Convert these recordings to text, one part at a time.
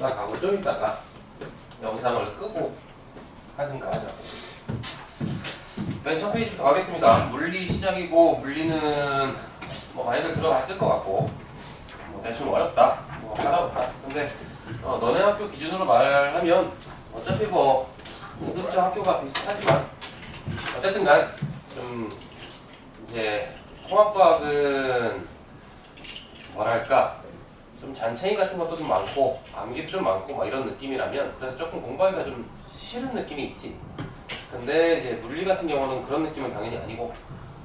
가고 좀 이따가 영상을 끄고 하든가 하자. 맨 첫 페이지부터 가겠습니다. 물리 시작이고 물리는 뭐 많이들 들어갔을 것 같고 뭐 대충 어렵다, 뭐 까다롭다. 근데 너네 학교 기준으로 말하면 어차피 뭐 공급적 학교가 비슷하지만 어쨌든간 좀 이제 통합과학은 뭐랄까 좀 잔챙이 같은 것도 좀 많고 암기도 좀 많고 막 이런 느낌이라면 그래서 조금 공부하기가 좀 싫은 느낌이 있지. 근데 이제 물리 같은 경우는 그런 느낌은 당연히 아니고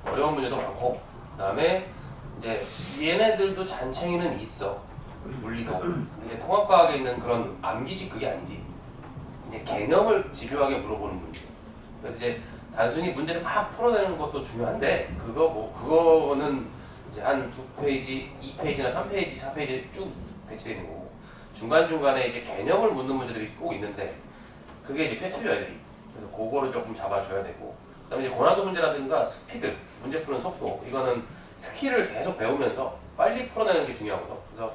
어려운 문제도 많고 그다음에 이제 얘네들도 잔챙이는 있어. 물리도. 근데 통합과학에 있는 그런 암기식 그게 아니지. 이제 개념을 집요하게 물어보는 문제. 그래서 이제 단순히 문제를 막 풀어내는 것도 중요한데 그거는 이제 한 2페이지, 2페이지나 3페이지, 4페이지 쭉 배치되어 있는 거고 중간중간에 이제 개념을 묻는 문제들이 꼭 있는데 그게 이제 꽤 틀려 애들이. 그래서 그거를 조금 잡아줘야 되고 그다음에 이제 고난도 문제라든가 스피드, 문제 푸는 속도 이거는 스킬을 계속 배우면서 빨리 풀어내는 게 중요하거든. 그래서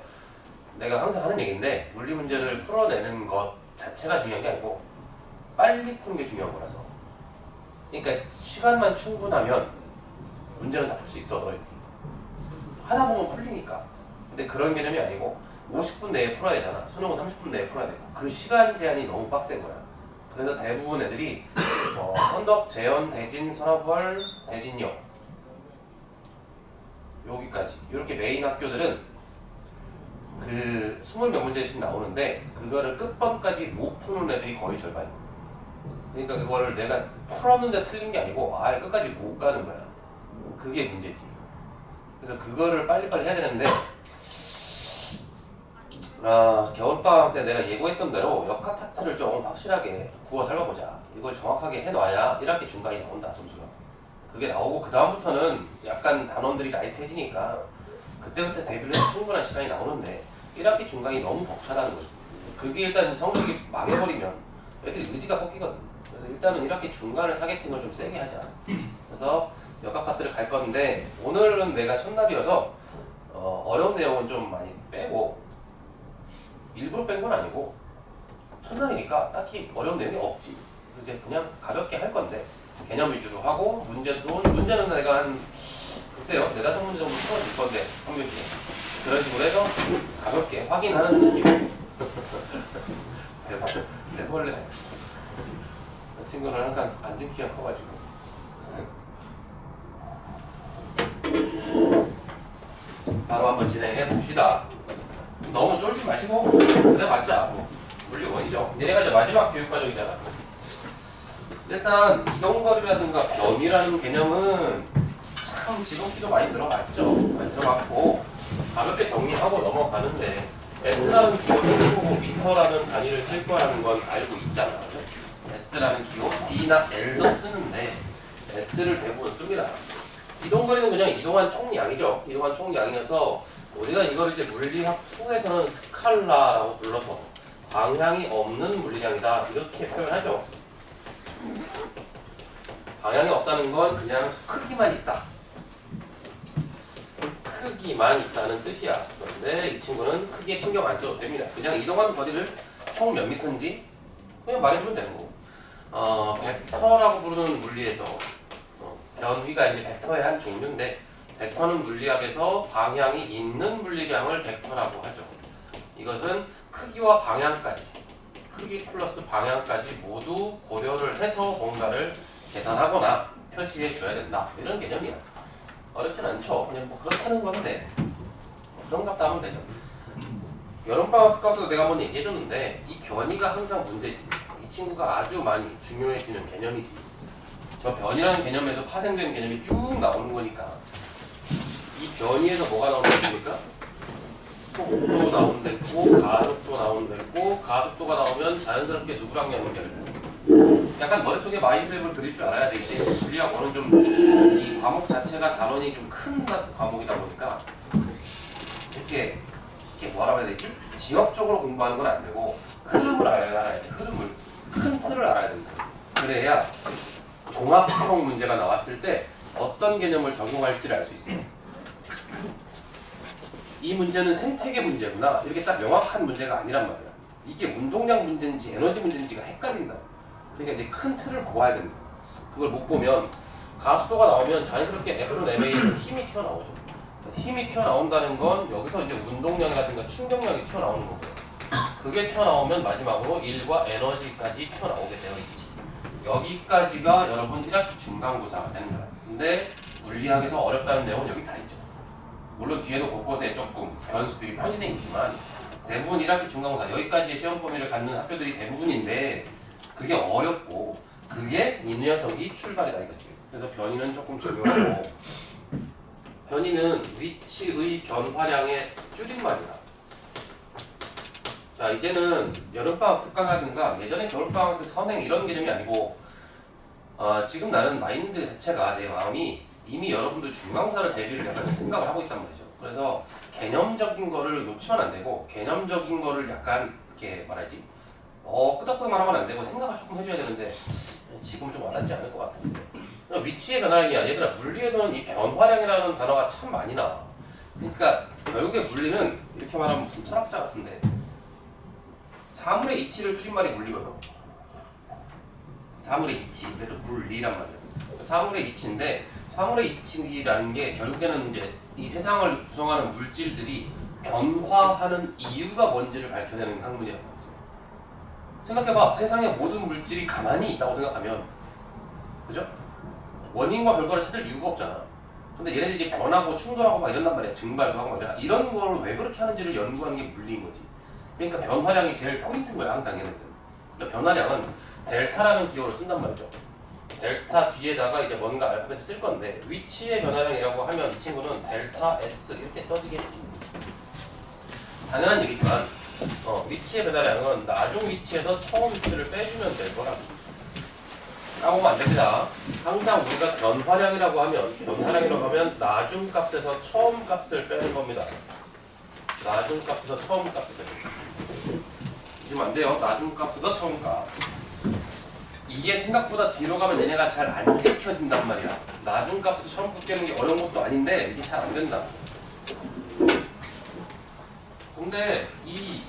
내가 항상 하는 얘기인데 물리 문제를 풀어내는 것 자체가 중요한 게 아니고 빨리 푸는 게 중요한 거라서 그러니까 시간만 충분하면 문제는 다 풀 수 있어. 너희 하다 보면 풀리니까. 근데 그런 개념이 아니고 50분 내에 풀어야 되잖아. 수능은 30분 내에 풀어야 되고 그 시간 제한이 너무 빡센 거야. 그래서 대부분 애들이 선덕, 재현, 대진, 서라벌, 대진역 여기까지 이렇게 메인 학교들은 그 20몇 문제씩 나오는데 그거를 끝번까지 못 푸는 애들이 거의 절반이야. 그러니까 그거를 내가 풀었는데 틀린 게 아니고 아예 끝까지 못 가는 거야. 그게 문제지. 그래서 그거를 빨리빨리 해야 되는데 겨울방학 때 내가 예고했던 대로 역학 파트를 좀 확실하게 구워 살려보자. 이걸 정확하게 해놔야 1학기 중간이 나온다, 점수가. 그게 나오고 그 다음부터는 약간 단원들이 라이트해지니까 그때부터 대비를 해서 충분한 시간이 나오는데 1학기 중간이 너무 벅차다는 거지. 그게 일단 성적이 망해버리면 애들이 의지가 꺾이거든. 그래서 일단은 1학기 중간을 타겟팅을 좀 세게 하자. 그래서 역학 파트를 갈 건데 오늘은 내가 첫날이어서 어려운 내용은 좀 많이 빼고 일부러 뺀 건 아니고 첫날이니까 딱히 어려운 내용이 없지. 이제 그냥 가볍게 할 건데 개념 위주로 하고 문제는 내가 한 글쎄요 4-5문제 정도 풀어줄 건데 평균치에 그런 식으로 해서 가볍게 확인하는 느낌으로 대벌레 그 친구는 항상 앉은 키가 커가지고 바로 한번 진행해 봅시다. 너무 쫄지 마시고 그래 맞자. 물리 원이죠. 얘네가 이제 마지막 교육과정이잖아. 일단 이동거리라든가 변이라는 개념은 참 지속기도 많이 들어갔죠. 많이 들어갔고 가볍게 정리하고 넘어가는데 S라는 기호를 쓰고 미터라는 단위를 쓸 거라는 건 알고 있잖아. S라는 기호, D나 L도 쓰는데 S를 대부분 씁니다. 이동거리는 그냥 이동한 총량이죠. 이동한 총량이어서 우리가 이걸 이제 물리학 2에서는 스칼라라고 불러서 방향이 없는 물리량이다 이렇게 표현하죠. 방향이 없다는 건 그냥 크기만 있다. 크기만 있다는 뜻이야. 그런데 이 친구는 크기에 신경 안 써도 됩니다. 그냥 이동한 거리를 총 몇 미터인지 그냥 말해주면 되는 거고. 벡터라고 부르는 물리에서 변위가 이제 벡터의 한 종류인데 벡터는 물리학에서 방향이 있는 물리량을 벡터라고 하죠. 이것은 크기와 방향까지, 크기 플러스 방향까지 모두 고려를 해서 뭔가를 계산하거나 표시해 줘야 된다. 이런 개념이야. 어렵진 않죠. 그냥 뭐 그렇다는 건데 그런가 보다 하면 되죠. 여름방학 때도 내가 한번 얘기해줬는데 이 변이가 항상 문제지. 이 친구가 아주 많이 중요해지는 개념이지. 저 변이라는 개념에서 파생된 개념이 쭉 나오는 거니까 이 변이에서 뭐가 나오는 겁니까? 속도 나오는 데 있고 가속도 나오는 데 있고 가속도가 나오면 자연스럽게 누구랑 연결돼? 약간 머릿속에 마인드맵을 그릴 줄 알아야 되겠지. 물리학원은 좀 이 과목 자체가 단원이 좀 큰 과목이다 보니까 이렇게 뭐라고 해야 되지? 지역적으로 공부하는 건 안 되고 흐름을 알아야 돼. 흐름을 큰 틀을 알아야 된다. 그래야 종합형 문제가 나왔을 때 어떤 개념을 적용할지를 알 수 있어요. 이 문제는 생태계 문제구나 이렇게 딱 명확한 문제가 아니란 말이야. 이게 운동량 문제인지 에너지 문제인지가 헷갈린다. 그러니까 이제 큰 틀을 보아야 된다. 그걸 못 보면 가속도가 나오면 자연스럽게 F로 MA에서 힘이 튀어나오죠. 힘이 튀어나온다는 건 여기서 이제 운동량이라든가 충격량이 튀어나오는 거고요. 그게 튀어나오면 마지막으로 1과 에너지까지 튀어나오게 되어 있지. 여기까지가 여러분 1학기 중간고사가 되는 거야. 근데 물리학에서 어렵다는 내용은 여기 다 있죠. 물론 뒤에도 곳곳에 조금 변수들이 포진해 있지만 대부분 1학기 중간고사 여기까지의 시험 범위를 갖는 학교들이 대부분인데 그게 어렵고 그게 이 녀석이 출발이다 이거지. 그래서 변이는 조금 중요하고 변이는 위치의 변화량의 줄임말이다. 자 이제는 여름방학 특강이라든가 예전에 겨울방학 때 선행 이런 개념이 아니고 지금 나는 마인드 자체가 내 마음이 이미 여러분들 중간고사를 대비를 약간 생각을 하고 있단 말이죠. 그래서 개념적인 거를 놓치면 안 되고 개념적인 거를 약간 이렇게 말하지 끄덕끄덕만 하면 안 되고 생각을 조금 해줘야 되는데 지금 좀 와닿지 않을 것 같은데 위치의 변화량이야. 얘들아 물리에서는 이 변화량이라는 단어가 참 많이 나와. 그러니까 결국에 물리는 이렇게 말하면 무슨 철학자 같은데 사물의 이치를 줄임말이 물리거든. 사물의 이치 그래서 물리란 말이야. 사물의 이치인데 사물의 이치라는 게 결국에는 이제 이 세상을 구성하는 물질들이 변화하는 이유가 뭔지를 밝혀내는 학문이란 말이지. 생각해봐. 세상의 모든 물질이 가만히 있다고 생각하면 그죠? 원인과 결과를 찾을 이유가 없잖아. 근데 얘네들이 이제 변하고 충돌하고 막 이런단 말이야. 증발도 하고 막 이런 걸 왜 그렇게 하는지를 연구하는 게 물리인 거지. 그러니까 변화량이 제일 포인트인 거야 항상 얘네들. 그러니까 변화량은 델타라는 기호를 쓴단 말이죠. 델타 뒤에다가 이제 뭔가 알파벳을 쓸 건데 위치의 변화량이라고 하면 이 친구는 델타 S 이렇게 써지겠지. 당연한 얘기지만 위치의 변화량은 나중 위치에서 처음 위치를 빼주면 될 거라고. 까먹으면 안 됩니다. 항상 우리가 변화량이라고 하면 나중 값에서 처음 값을 빼는 겁니다. 나중 값에서 처음 값을. 잊으면 안 돼요. 나중 값에서 처음 값. 이게 생각보다 뒤로 가면 얘네가 잘 안 지켜진단 말이야. 나중 값에서 처음 값 깨는 게 어려운 것도 아닌데 이게 잘 안 된다. 근데 이게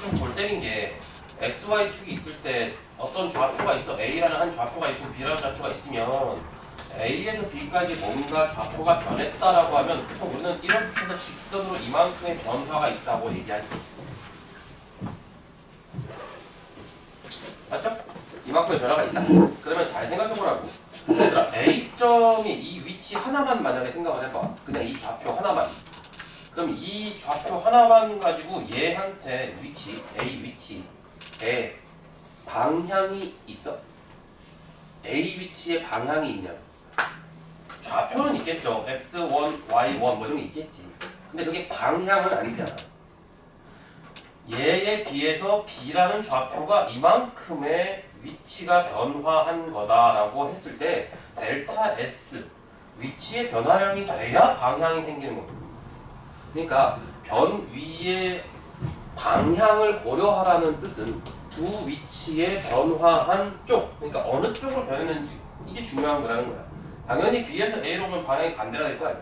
좀 골 때린 게 XY 축이 있을 때 어떤 좌표가 있어. A라는 한 좌표가 있고 B라는 좌표가 있으면 A에서 B까지 뭔가 좌표가 변했다라고 하면 보통 우리는 이렇게 해서 직선으로 이만큼의 변화가 있다고 얘기하지. 맞죠? 이만큼의 변화가 있다. 그러면 잘 생각해보라고. 얘들아 A점이 이 위치 하나만 만약에 생각을 해봐. 그냥 이 좌표 하나만. 그럼 이 좌표 하나만 가지고 얘한테 위치, A 위치에 방향이 있어? A 위치에 방향이 있냐? 좌표는 있겠죠. X1, Y1 뭐 이런 게 있겠지. 근데 그게 방향은 아니잖아. 얘에 비해서 B라는 좌표가 이만큼의 위치가 변화한 거다라고 했을 때 델타 S 위치의 변화량이 돼야 방향이 생기는 겁니다. 그러니까 변 위의 방향을 고려하라는 뜻은 두 위치의 변화한 쪽, 그러니까 어느 쪽으로 변했는지 이게 중요한 거라는 거야. 당연히 B에서 A로 오면 방향이 반대가 될 거 아니야.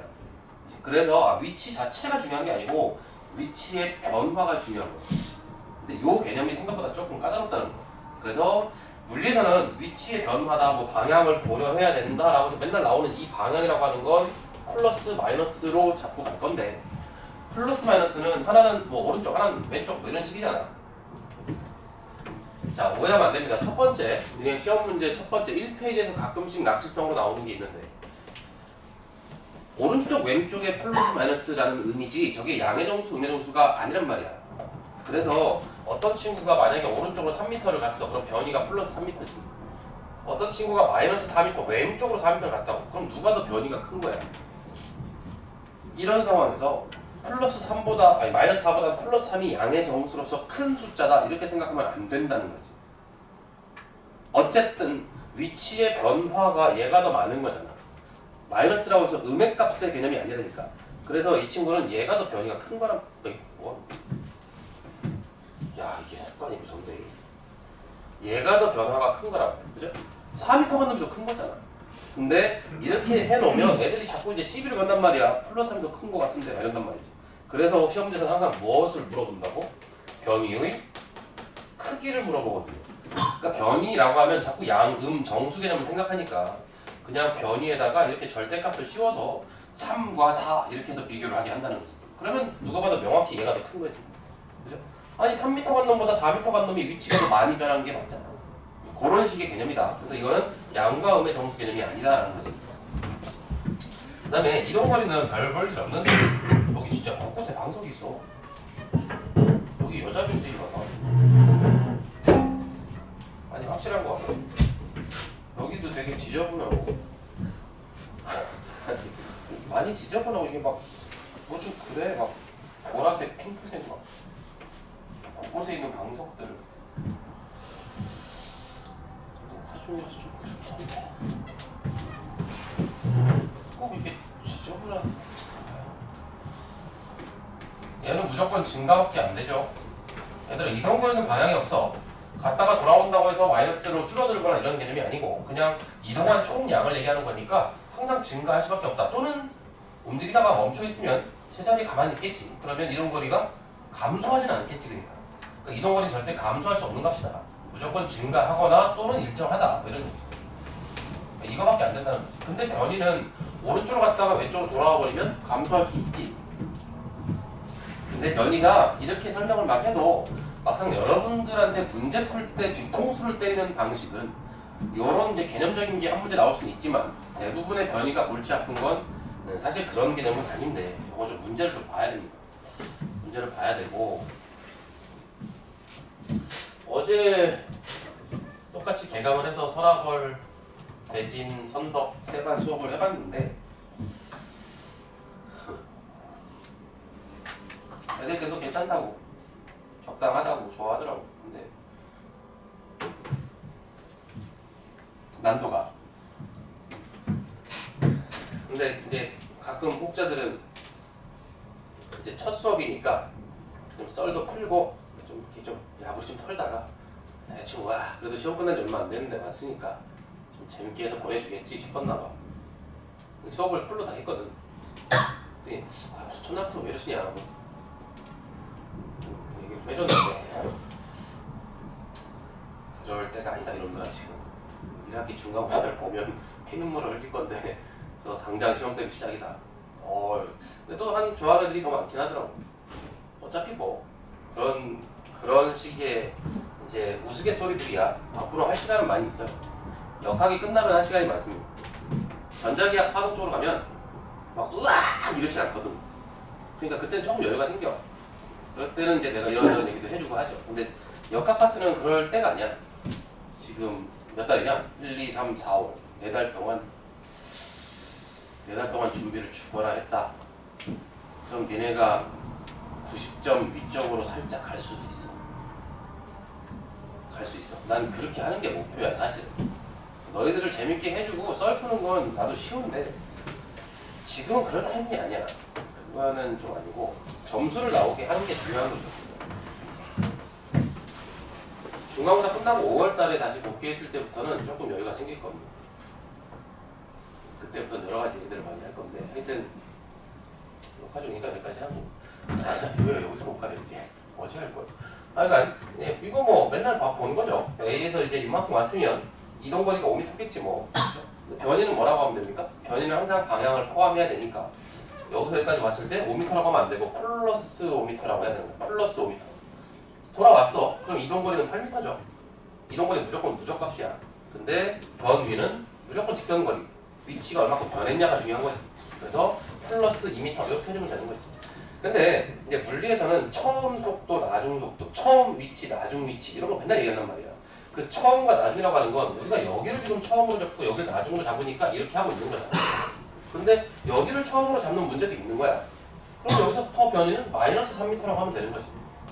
그래서 위치 자체가 중요한 게 아니고 위치의 변화가 중요한 거야. 근데 요 개념이 생각보다 조금 까다롭다는 거. 그래서 물리에서는 위치의 변화다, 뭐 방향을 고려해야 된다라고 해서 맨날 나오는 이 방향이라고 하는 건 플러스 마이너스로 잡고 갈 건데 플러스 마이너스는 하나는 뭐 오른쪽, 하나는 왼쪽 뭐 이런 식이잖아. 자, 오해하면 안 됩니다. 첫 번째, 그냥 시험 문제 첫 번째 1페이지에서 가끔씩 낚시성으로 나오는 게 있는데 오른쪽 왼쪽에 플러스 마이너스라는 의미지 저게 양의 정수, 음의 정수가 아니란 말이야. 그래서 어떤 친구가 만약에 오른쪽으로 3m를 갔어. 그럼 변이가 플러스 3m지. 어떤 친구가 마이너스 4m 왼쪽으로 4m를 갔다고. 그럼 누가 더 변이가 큰 거야. 이런 상황에서 플러스 3보다 아니 마이너스 4보다 플러스 3이 양의 정수로서 큰 숫자다 이렇게 생각하면 안 된다는 거지. 어쨌든 위치의 변화가 얘가 더 많은 거잖아. 마이너스라고 해서 음의 값의 개념이 아니라니까. 그래서 이 친구는 얘가 더 변이가 큰 거란 뭐? 야 이게 습관이 무섭네. 얘가 더 변화가 큰 거라고. 그죠? 4m 걷는 게 더 큰 거잖아. 근데 이렇게 해놓으면 애들이 자꾸 이제 시비를 건단 말이야. 플러스 3이 더 큰 거 같은데 이런단 말이지. 그래서 시험 문제에서는 항상 무엇을 물어본다고? 변이의 크기를 물어보거든요. 그러니까 변이라고 하면 자꾸 양, 정수 개념을 생각하니까 그냥 변이에다가 이렇게 절대값을 씌워서 3과 4 이렇게 해서 비교를 하게 한다는 거지. 그러면 누가 봐도 명확히 얘가 더 큰 거지. 그죠? 아니 3m 간 놈보다 4m 간 놈이 위치가 더 많이 변한 게 맞잖아. 그런 식의 개념이다. 그래서 이거는 양과 음의 정수 개념이 아니다라는 거지. 그 다음에 이동거리는 별 볼 일 없는데 여기 진짜 곳곳에 방석이 있어. 여기 여자분들이 많아. 아니 확실한 거 같아. 여기도 되게 지저분하고 많이 지저분하고 이게 막 뭐 좀 그래 막 보라색 핑크색 막 곳곳에 있는 방석들을 녹화중이라서 좀 그렇던데 꼭 이렇게 지저분한 얘는 무조건 증가밖에 안 되죠. 얘들아 이동거리는 방향이 없어. 갔다가 돌아온다고 해서 마이너스로 줄어들거나 이런 개념이 아니고 그냥 이동한 총 양을 얘기하는 거니까 항상 증가할 수밖에 없다. 또는 움직이다가 멈춰 있으면 제자리에 가만히 있겠지. 그러면 이동거리가 감소하진 않겠지. 그러니까 이동거리는 절대 감소할 수 없는 값이다. 무조건 증가하거나 또는 일정하다. 뭐 이런 얘기. 이거밖에 안 된다는 거지. 근데 변이는 오른쪽으로 갔다가 왼쪽으로 돌아와 버리면 감소할 수 있지. 근데 변이가 이렇게 설명을 막 해도 막상 여러분들한테 문제 풀 때 뒤통수를 때리는 방식은 이런 이제 개념적인 게 한 문제 나올 수는 있지만 대부분의 변이가 골치 아픈 건 사실 그런 개념은 아닌데 이거 좀 문제를 좀 봐야 됩니다. 문제를 봐야 되고 어제 똑같이 개강을 해서 설학월, 대진, 선덕 세 반 수업을 해봤는데 애들께도 괜찮다고 적당하다고 좋아하더라고. 근데 난도가 근데 이제 가끔 혹자들은 이제 첫 수업이니까 좀 썰도 풀고 좀 이렇게 좀 야부리 좀 털다가 대충 와 그래도 시험 끝난 지 얼마 안 됐는데 왔으니까 좀 재밌게 해서 보내주겠지 싶었나 봐. 수업을 풀로 다 했거든. 근데 첫날부터 왜 이러시냐 하고 얘기를 좀 해줬는데 그럴 때가 아니다 이놈들아. 지금 1학기 중간고사를 보면 피눈물을 흘릴 건데 그래서 당장 시험 때문에 시작이다. 근데 또 한 좋아하는 애들이 더 많긴 하더라고. 어차피 뭐 그런 식의 이제 우스갯소리들이야. 앞으로 할 시간은 많이 있어요. 역학이 끝나면 할 시간이 많습니다. 전자기학 파동 쪽으로 가면 막 으악 이러지 않거든. 그러니까 그때는 조금 여유가 생겨. 그럴 때는 이제 내가 이런 얘기도 해주고 하죠. 근데 역학 파트는 그럴 때가 아니야. 지금 몇 달이냐? 1, 2, 3, 4, 5 4달 동안 준비를 죽어라 했다. 그럼 니네가 90점 위쪽으로 살짝 갈 수도 있어. 갈 수 있어. 난 그렇게 하는 게 목표야 사실. 너희들을 재밌게 해주고 썰 푸는 건 나도 쉬운데 지금은 그럴 타이밍이 아니야. 그거는 좀 아니고 점수를 나오게 하는 게 중요한 거죠. 중간고사 끝나고 5월 달에 다시 복귀했을 때부터는 조금 여유가 생길 겁니다. 그때부터는 여러 가지 얘기들을 많이 할 건데 하여튼 녹화 중이니까 여기까지 하고 왜 여기서 녹화를 했지? 어제 할 거야. 그러니까 이거 뭐 맨날 보는 거죠. A에서 이제 이만큼 왔으면 이동거리가 5m겠지 뭐. 변이는 뭐라고 하면 됩니까? 변이는 항상 방향을 포함해야 되니까 여기서 여기까지 왔을 때 5m라고 하면 안 되고 플러스 5m라고 해야 되는 거야. 플러스 5m. 돌아왔어. 그럼 이동거리는 8m죠. 이동거리는 무조건 무적값이야. 근데 변위는 무조건 직선거리. 위치가 얼마큼 변했냐가 중요한 거지. 그래서 플러스 2m 이렇게 해주면 되는 거지. 근데 이제 물리에서는 처음 속도, 나중 속도, 처음 위치, 나중 위치 이런 거 맨날 얘기한단 말이야. 그 처음과 나중이라고 하는 건 우리가 여기를 지금 처음으로 잡고 여기를 나중으로 잡으니까 이렇게 하고 있는 거야. 근데 여기를 처음으로 잡는 문제도 있는 거야. 그럼 여기서부터 변이는 마이너스 3m라고 하면 되는 거지.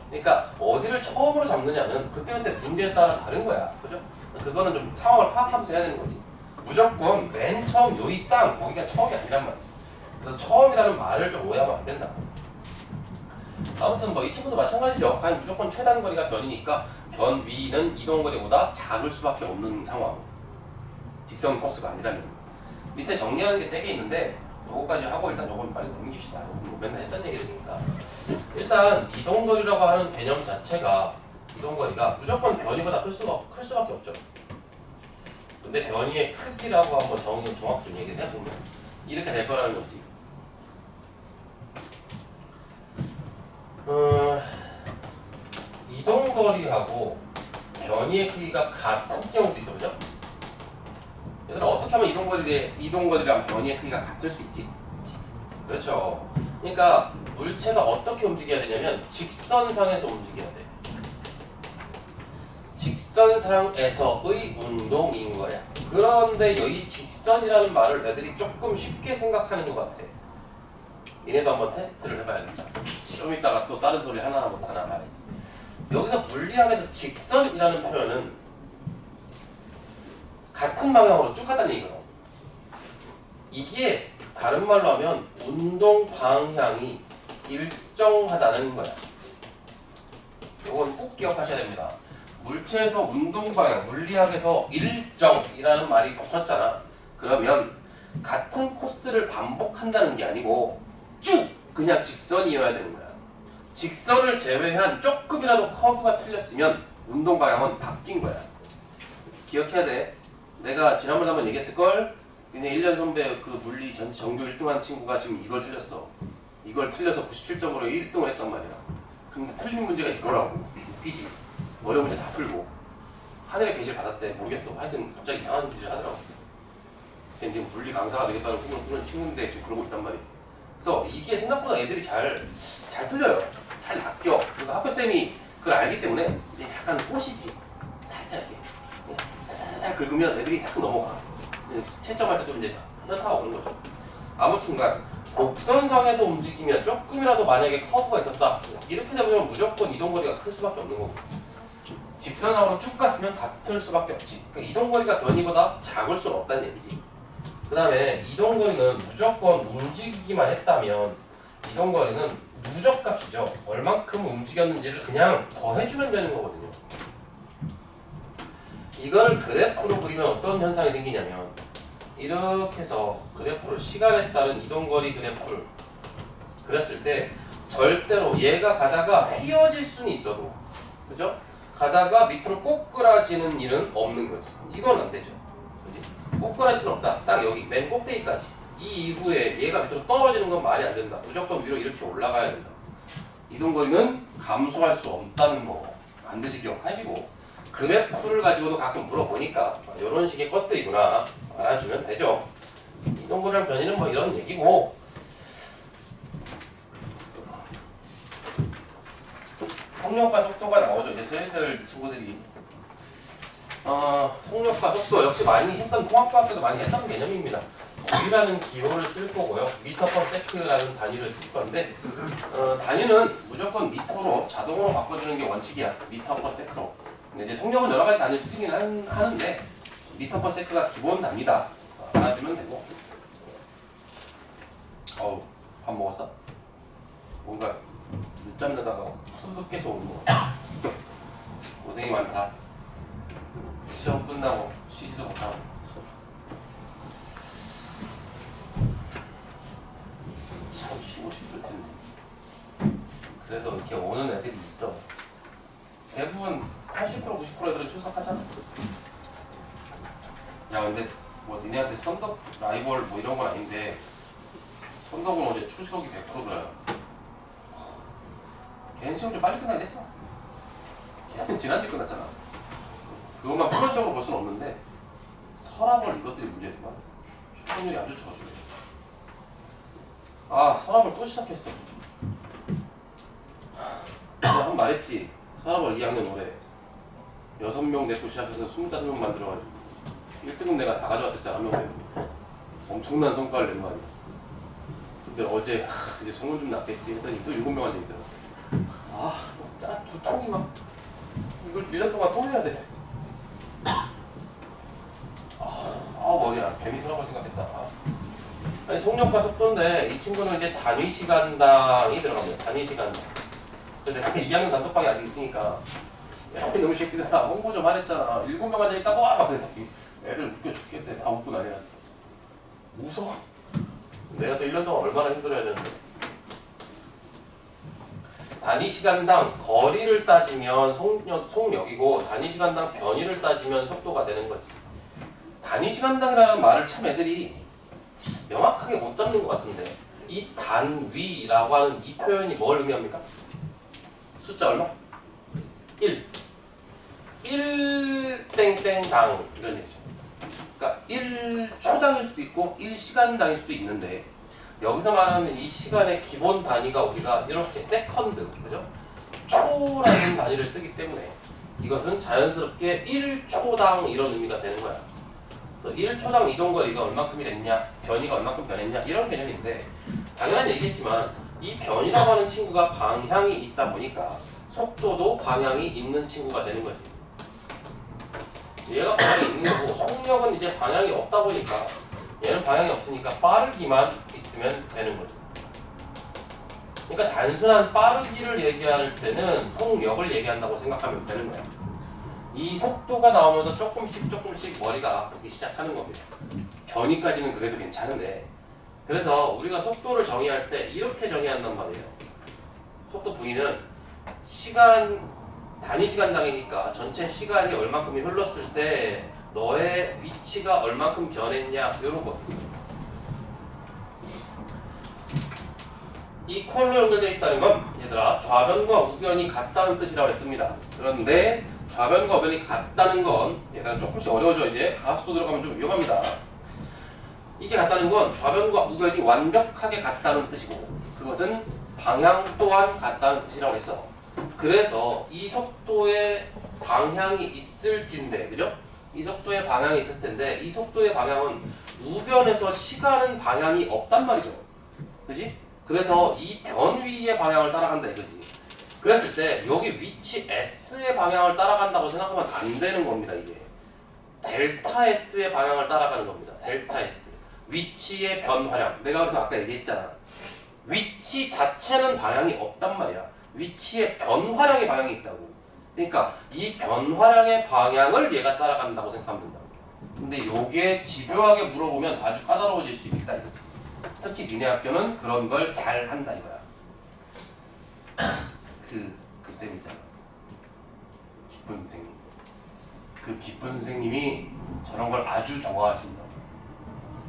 그러니까 어디를 처음으로 잡느냐는 그때그때 문제에 따라 다른 거야. 그죠? 그거는 좀 상황을 파악하면서 해야 되는 거지. 무조건 맨 처음 요이 땅 거기가 처음이 아니란 말이지. 그래서 처음이라는 말을 좀 오해하면 안 된다. 아무튼 뭐 이 친구도 마찬가지죠. 과연 무조건 최단 거리가 변이니까 변위는 이동거리보다 작을 수밖에 없는 상황. 직선 코스가 아니라면. 밑에 정리하는 게 3개 있는데 요거까지 하고 일단 요건 빨리 넘깁시다. 요건 뭐 맨날 했던 얘기니까. 일단 이동거리라고 하는 개념 자체가 이동거리가 무조건 변이보다 클 수밖에 없죠. 근데 변이의 크기라고 한번 정확히 좀 얘기를 해보면 이렇게 될 거라는 거지. 이동거리하고 변이의 크기가 같은 경우도 있어, 그죠? 얘들아, 어떻게 하면 이동거리랑 변이의 크기가 같을 수 있지? 그렇죠. 그러니까 물체가 어떻게 움직여야 되냐면 직선상에서 움직여야 돼. 직선상에서의 운동인 거야. 그런데 이 직선이라는 말을 애들이 조금 쉽게 생각하는 것 같아. 얘네도 한번 테스트를 해봐야겠다. 좀 이따가 또 다른 소리 하나 못하나 봐야지. 여기서 물리학에서 직선이라는 표현은 같은 방향으로 쭉 가다는 얘기거든. 이게 다른 말로 하면 운동 방향이 일정하다는 거야. 이건 꼭 기억하셔야 됩니다. 물체에서 운동 방향, 물리학에서 일정이라는 말이 붙었잖아. 그러면 같은 코스를 반복한다는 게 아니고 쭉 그냥 직선이어야 되는 거야. 직선을 제외한 조금이라도 커브가 틀렸으면 운동 방향은 바뀐 거야. 기억해야 돼. 내가 지난번에 한번 얘기했을걸? 얘네 1년 선배 그 물리 전교 1등한 친구가 지금 이걸 틀렸어. 이걸 틀려서 97점으로 1등을 했단 말이야. 근데 틀린 문제가 이거라고. 웃기지? 어려운 문제 다 풀고 하늘의 계시를 받았대. 모르겠어. 하여튼 갑자기 이상한 짓을 하더라고. 근데 지금 물리 강사가 되겠다는 꿈을 꾸는 친구인데 지금 그러고 있단 말이지. 그래서 이게 생각보다 애들이 잘 틀려요. 잘 낚여. 그리고 학교쌤이 그걸 알기 때문에 이제 약간 꼬시지. 살짝 이렇게 살살 긁으면 애들이 싹 넘어가. 채점할 때 좀 이제 현타가 오는 거죠. 아무튼간 곡선상에서 움직이면 조금이라도 만약에 커브가 있었다. 이렇게 되면 무조건 이동거리가 클 수밖에 없는 거고. 직선상으로 쭉 갔으면 같을 수밖에 없지. 그러니까 이동거리가 변이보다 작을 수는 없다는 얘기지. 그 다음에 이동거리는 무조건 움직이기만 했다면 이동거리는 누적값이죠. 얼만큼 움직였는지를 그냥 더해주면 되는 거거든요. 이걸 그래프로 그리면 어떤 현상이 생기냐면 이렇게 해서 그래프를 시간에 따른 이동거리 그래프를 그렸을 때 절대로 얘가 가다가 휘어질 수는 있어도 그죠? 가다가 밑으로 꼬꾸라지는 일은 없는 거지. 이건 안 되죠. 그지? 꼬꾸라질 수는 없다. 딱 여기 맨 꼭대기까지. 이 이후에 얘가 밑으로 떨어지는 건 말이 안 된다. 무조건 위로 이렇게 올라가야 된다. 이동거리는 감소할 수 없다는 거 반드시 기억하시고 그래프를 가지고도 가끔 물어보니까 이런 식의 것들이구나 알아주면 되죠. 이동거리랑 변이는 뭐 이런 얘기고 속력과 속도가 나오죠. 이제 슬슬 친구들이 속력과 속도 역시 많이 했던 통합과학 때도 많이 했던 개념입니다. V라는 기호를 쓸 거고요. 미터 퍼 세크라는 단위를 쓸 건데 단위는 무조건 미터로 자동으로 바꿔주는 게 원칙이야. 미터 퍼 세크로. 근데 이제 속력은 여러 가지 단위를 쓰긴 하는데 미터 퍼 세크가 기본 단위다. 알아주면 되고. 어우, 밥 먹었어? 뭔가 늦잠 자다가 후두둑 깨서 오는 거. 고생이 많다. 시험 끝나고 쉬지도 못하고. 참 쉬고 싶을 텐데. 그래도 이렇게 오는 애들이 있어. 대부분 80% 90% 애들은 출석하잖아. 야 근데 뭐 니네한테 선덕 라이벌 뭐 이런 건 아닌데 선덕은 어제 출석이 100%더라. 걔는 시험 좀 빨리 끝나긴 했어. 걔는 지난주 끝났잖아. 그것만 표면적으로 볼 수는 없는데 서랍을 이것들이 문제지만 출석률이 아주 좋아져요. 아 서랍을 또 시작했어. 내가 한 말했지. 서랍을 2학년 올해 6명 내고 시작해서 25명 만들어가지고 1등급 내가 다 가져왔댔잖아. 한 명 내고 엄청난 성과를 낸 말이야. 근데 어제 이제 소문 좀 났겠지 했더니 또 7명 앉아있더라고. 두통이 막 이걸 1년 동안 또 해야 돼. 머리야. 괜히 서랍을 생각했다. 아니 속력과 속도인데 이 친구는 이제 단위 시간당이 들어갑니다. 단위 시간당. 근데 2학년 단톡방이 아직 있으니까 야 너무 새끼들아 홍보 좀 하랬잖아. 7명 앉아있다고 막 그랬더니 애들 웃겨 죽겠대. 다 웃고 난리 났어. 웃어? 내가 또 1년 동안 얼마나 힘들어야 되는데. 단위 시간당 거리를 따지면 속력이고 단위 시간당 변위를 따지면 속도가 되는 거지. 단위 시간당이라는 말을 참 애들이 명확하게 못 잡는 것 같은데 이 단위라고 하는 이 표현이 뭘 의미합니까? 숫자 얼마? 1. 1 땡땡당 이런 얘기죠. 그러니까 1초당일 수도 있고 1시간당일 수도 있는데 여기서 말하는 이 시간의 기본 단위가 우리가 이렇게 세컨드, 그죠? 초라는 단위를 쓰기 때문에 이것은 자연스럽게 1초당 이런 의미가 되는 거야. 그래서 1초당 이동거리가 얼마큼이 됐냐, 변이가 얼마큼 변했냐 이런 개념인데 당연한 얘기겠지만 이 변이라고 하는 친구가 방향이 있다 보니까 속도도 방향이 있는 친구가 되는 거지. 얘가 방향이 있는 거고 속력은 이제 방향이 없다 보니까 얘는 방향이 없으니까 빠르기만 있으면 되는 거죠. 그러니까 단순한 빠르기를 얘기할 때는 속력을 얘기한다고 생각하면 되는 거야. 이 속도가 나오면서 조금씩 머리가 아프기 시작하는 겁니다. 변이까지는 그래도 괜찮은데 그래서 우리가 속도를 정의할 때 이렇게 정의한단 말이에요. 속도 V는 단위 시간당이니까 전체 시간이 얼마큼이 흘렀을 때 너의 위치가 얼마큼 변했냐 이런 거. 이 콜로 연결되어 있다는 건 얘들아 좌변과 우변이 같다는 뜻이라고 했습니다. 그런데 좌변과 우변이 같다는 건 얘들아 조금씩 어려워져. 이제 가수도 들어가면 좀 위험합니다. 이게 같다는 건 좌변과 우변이 완벽하게 같다는 뜻이고 그것은 방향 또한 같다는 뜻이라고 했어. 그래서 이 속도의 방향이 있을진데, 그죠? 이 속도의 방향이 있을 텐데 이 속도의 방향은 우변에서 시간은 방향이 없단 말이죠. 그지? 그래서 이 변위의 방향을 따라간다 이거지. 그랬을 때 여기 위치 S의 방향을 따라간다고 생각하면 안 되는 겁니다. 이게 델타 S의 방향을 따라가는 겁니다. 델타 S 위치의 변화량. 내가 그래서 아까 얘기했잖아. 위치 자체는 방향이 없단 말이야. 위치의 변화량의 방향이 있다고. 그러니까 이 변화량의 방향을 얘가 따라간다고 생각하면 된다. 근데 요게 집요하게 물어보면 아주 까다로워질 수 있다 이거지. 특히 니네 학교는 그런 걸 잘 한다 이거야. 그 쌤 있잖아. 기쁜 선생님. 그 기쁜 선생님이 저런 걸 아주 좋아하신다.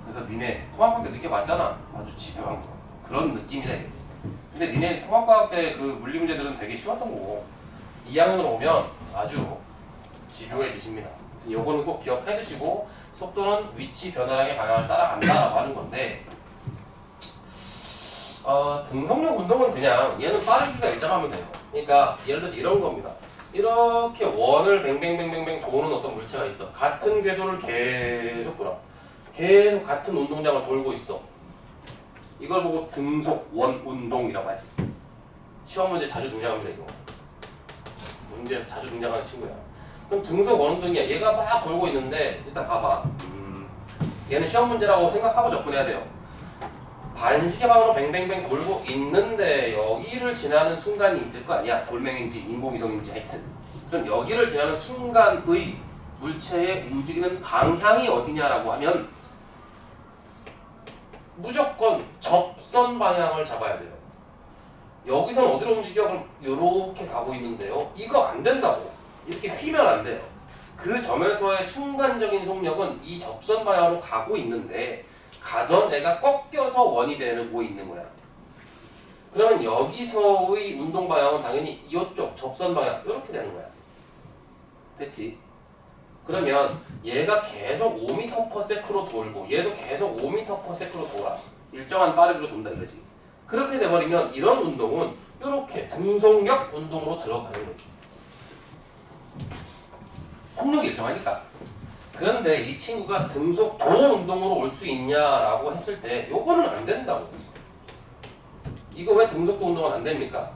그래서 니네 통합학교 늦게 봤잖아. 아주 집요한 거. 그런 느낌이다 이거지. 근데 니네 통합과학 때 그 물리 문제들은 되게 쉬웠던 거고 2학년으로 오면 아주 집요해지십니다. 요거는 꼭 기억해 두시고 속도는 위치 변화량의 방향을 따라간다라고 하는 건데 등속력 운동은 그냥 얘는 빠르기가 일정하면 돼요. 그러니까 예를 들어서 이런 겁니다. 이렇게 원을 뱅뱅뱅뱅뱅 도는 어떤 물체가 있어. 같은 궤도를 계속 돌아. 계속 같은 운동량을 돌고 있어. 이걸 보고 등속 원 운동이라고 하지. 시험 문제 자주 등장합니다 이거. 문제에서 자주 등장하는 친구야. 그럼 등속 원 운동이야. 얘가 막 돌고 있는데 일단 봐봐. 얘는 시험 문제라고 생각하고 접근해야 돼요. 반시계 방으로 뱅뱅뱅 돌고 있는데 여기를 지나는 순간이 있을 거 아니야. 돌멩인지 인공위성인지 하여튼. 그럼 여기를 지나는 순간의 물체의 움직이는 방향이 어디냐라고 하면 무조건 접선 방향을 잡아야 돼요. 여기선 어디로 움직여? 그럼 이렇게 가고 있는데요. 이거 안 된다고. 이렇게 휘면 안 돼요. 그 점에서의 순간적인 속력은 이 접선 방향으로 가고 있는데 가던 애가 꺾여서 원이 되고 있는 거야. 그러면 여기서의 운동 방향은 당연히 이쪽 접선 방향 이렇게 되는 거야. 됐지? 그러면 얘가 계속 5m/s로 돌고 얘도 계속 5m/s로 돌아. 일정한 빠르기로 돈다 이거지. 그렇게 돼버리면 이런 운동은 이렇게 등속력 운동으로 들어가는 거지. 속력이 일정하니까. 그런데 이 친구가 등속 도 운동으로 올 수 있냐라고 했을 때 요거는 안 된다고. 이거 왜 등속도 운동은 안 됩니까?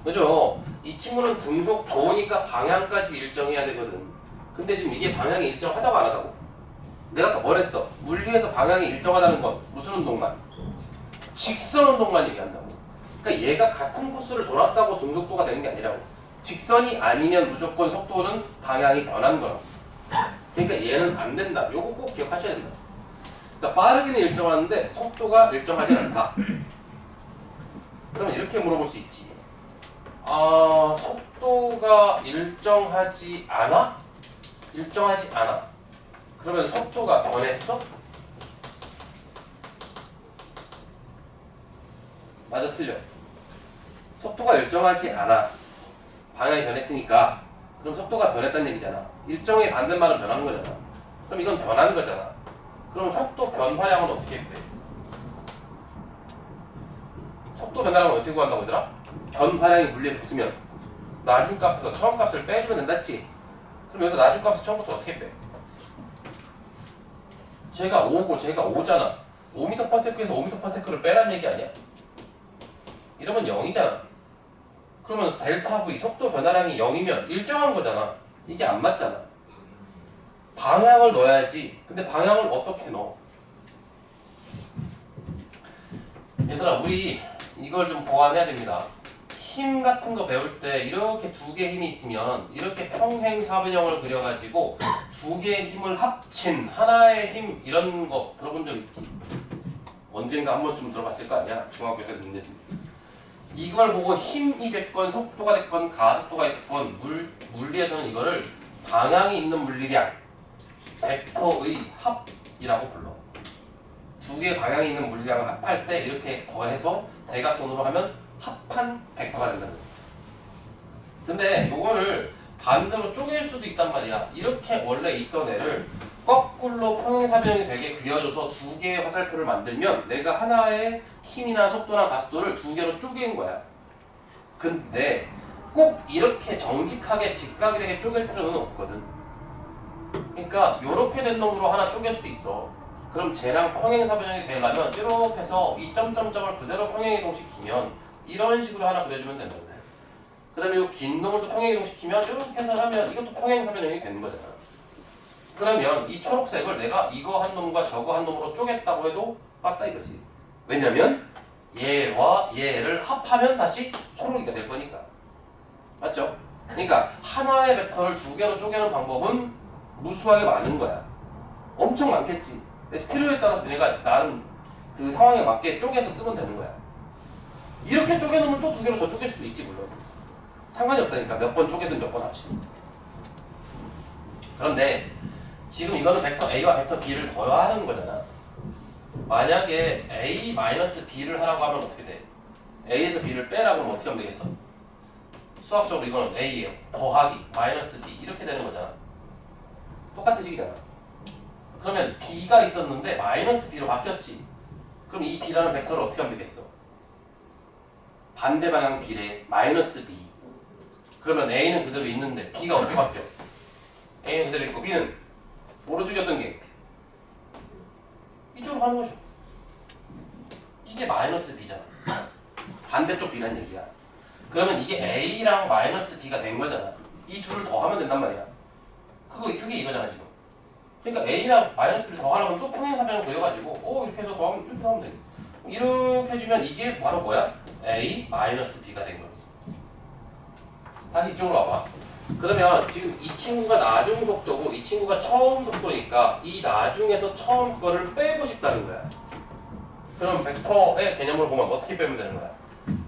그죠? 이 친구는 등속 도니까 방향까지 일정해야 되거든. 근데 지금 이게 방향이 일정하다고 안 하다고? 내가 아까 뭘 했어? 물리에서 방향이 일정하다는 건 무슨 운동만? 직선 운동만 얘기한다고. 그러니까 얘가 같은 코스를 돌았다고 등속도가 되는 게 아니라고. 직선이 아니면 무조건 속도는 방향이 변한 거라고. 그러니까 얘는 안 된다. 요거 꼭 기억하셔야 된다. 그러니까 빠르기는 일정하는데 속도가 일정하지 않다. 그러면 이렇게 물어볼 수 있지. 속도가 일정하지 않아? 일정하지 않아. 그러면 속도가 변했어? 맞아, 틀려? 속도가 일정하지 않아. 방향이 변했으니까. 그럼 속도가 변했다는 얘기잖아. 일정의 반대말은 변하는 거잖아. 그럼 이건 변한 거잖아. 그럼 속도 변화량은 어떻게 돼? 속도 변화량은 어떻게 구한다고 얘들아? 변화량이 물리에서 붙으면 나중값에서 처음값을 빼주면 된다지. 그럼 여기서 나중값을 처음부터 어떻게 빼? 제가 5고 제가 5잖아. 5m/s에서 5m/s를 빼란 얘기 아니야? 이러면 0이잖아. 그러면 델타 V 속도 변화량이 0이면 일정한 거잖아. 이게 안 맞잖아. 방향을 넣어야지. 근데 방향을 어떻게 넣어? 얘들아, 우리 이걸 좀 보완해야 됩니다. 힘 같은 거 배울 때 이렇게 두 개의 힘이 있으면 이렇게 평행사변형을 그려가지고 두 개의 힘을 합친 하나의 힘, 이런 거 들어본 적 있지? 언젠가 한 번쯤 들어봤을 거 아니야? 중학교 때 문제. 이걸 보고 힘이 됐건 속도가 됐건 가속도가 됐건 물리에서는 이거를 방향이 있는 물리량, 벡터의 합이라고 불러. 두 개의 방향이 있는 물리량을 합할 때 이렇게 더해서 대각선으로 하면 합한 벡터가 된다는 거지. 근데 요거를 반대로 쪼갤 수도 있단 말이야. 이렇게 원래 있던 애를 거꾸로 평행사변형이 되게 그려줘서 두 개의 화살표를 만들면 내가 하나의 힘이나 속도나 가속도를 두 개로 쪼갠 거야. 근데 꼭 이렇게 정직하게 직각이 되게 쪼갤 필요는 없거든. 그러니까 요렇게 된 놈으로 하나 쪼갤 수도 있어. 그럼 쟤랑 평행사변형이 되려면 이렇게 해서 이 점점점을 그대로 평행이동시키면 이런 식으로 하나 그려주면 된다고 해. 그 다음에 이 긴 놈을 또 평행이동시키면 이렇게 해서 하면 이것도 평행사변형이 되는 거잖아. 그러면 이 초록색을 내가 이거 한 놈과 저거 한 놈으로 쪼갰다고 해도 맞다 이거지. 왜냐면 얘와 얘를 합하면 다시 초록이가 될 거니까. 맞죠? 그러니까 하나의 벡터를 두 개로 쪼개는 방법은 무수하게 많은 거야. 엄청 많겠지. 그래서 필요에 따라서 내가 나름 그 상황에 맞게 쪼개서 쓰면 되는 거야. 이렇게 쪼개놓으면 또 두 개로 더 쪼갤 수도 있지 물론. 상관이 없다니까. 몇 번 쪼개든 몇 번 합시. 그런데 지금 이거는 벡터 A와 벡터 B를 더하는 거잖아. 만약에 A-B를 하라고 하면 어떻게 돼? A에서 B를 빼라고 하면 어떻게 하면 되겠어? 수학적으로 이거는 A에 더하기 마이너스 B 이렇게 되는 거잖아. 똑같은 식이잖아. 그러면 B가 있었는데 마이너스 B로 바뀌었지. 그럼 이 B라는 벡터를 어떻게 하면 되겠어? 반대 방향 B래 마이너스 B. 그러면 A는 그대로 있는데 B가 어떻게 바뀌어? A는 그대로 있고 B는 오른쪽이었던 게 이쪽으로 가는 거죠. 이게 마이너스 B잖아. 반대쪽 B란 얘기야. 그러면 이게 A랑 마이너스 B가 된 거잖아. 이 둘을 더하면 된단 말이야. 그게 이거잖아 지금. 그러니까 A랑 마이너스 B를 더하려면 또 평행사변을 그려가지고 이렇게 해서 더하면 이렇게 하면 돼. 이렇게 해주면 이게 바로 뭐야? A 마이너스 B가 된 거지. 다시 이쪽으로 와봐. 그러면 지금 이 친구가 나중 속도고 이 친구가 처음 속도니까 이 나중에서 처음 거를 빼고 싶다는 거야. 그럼 벡터의 개념을 보면 어떻게 빼면 되는 거야?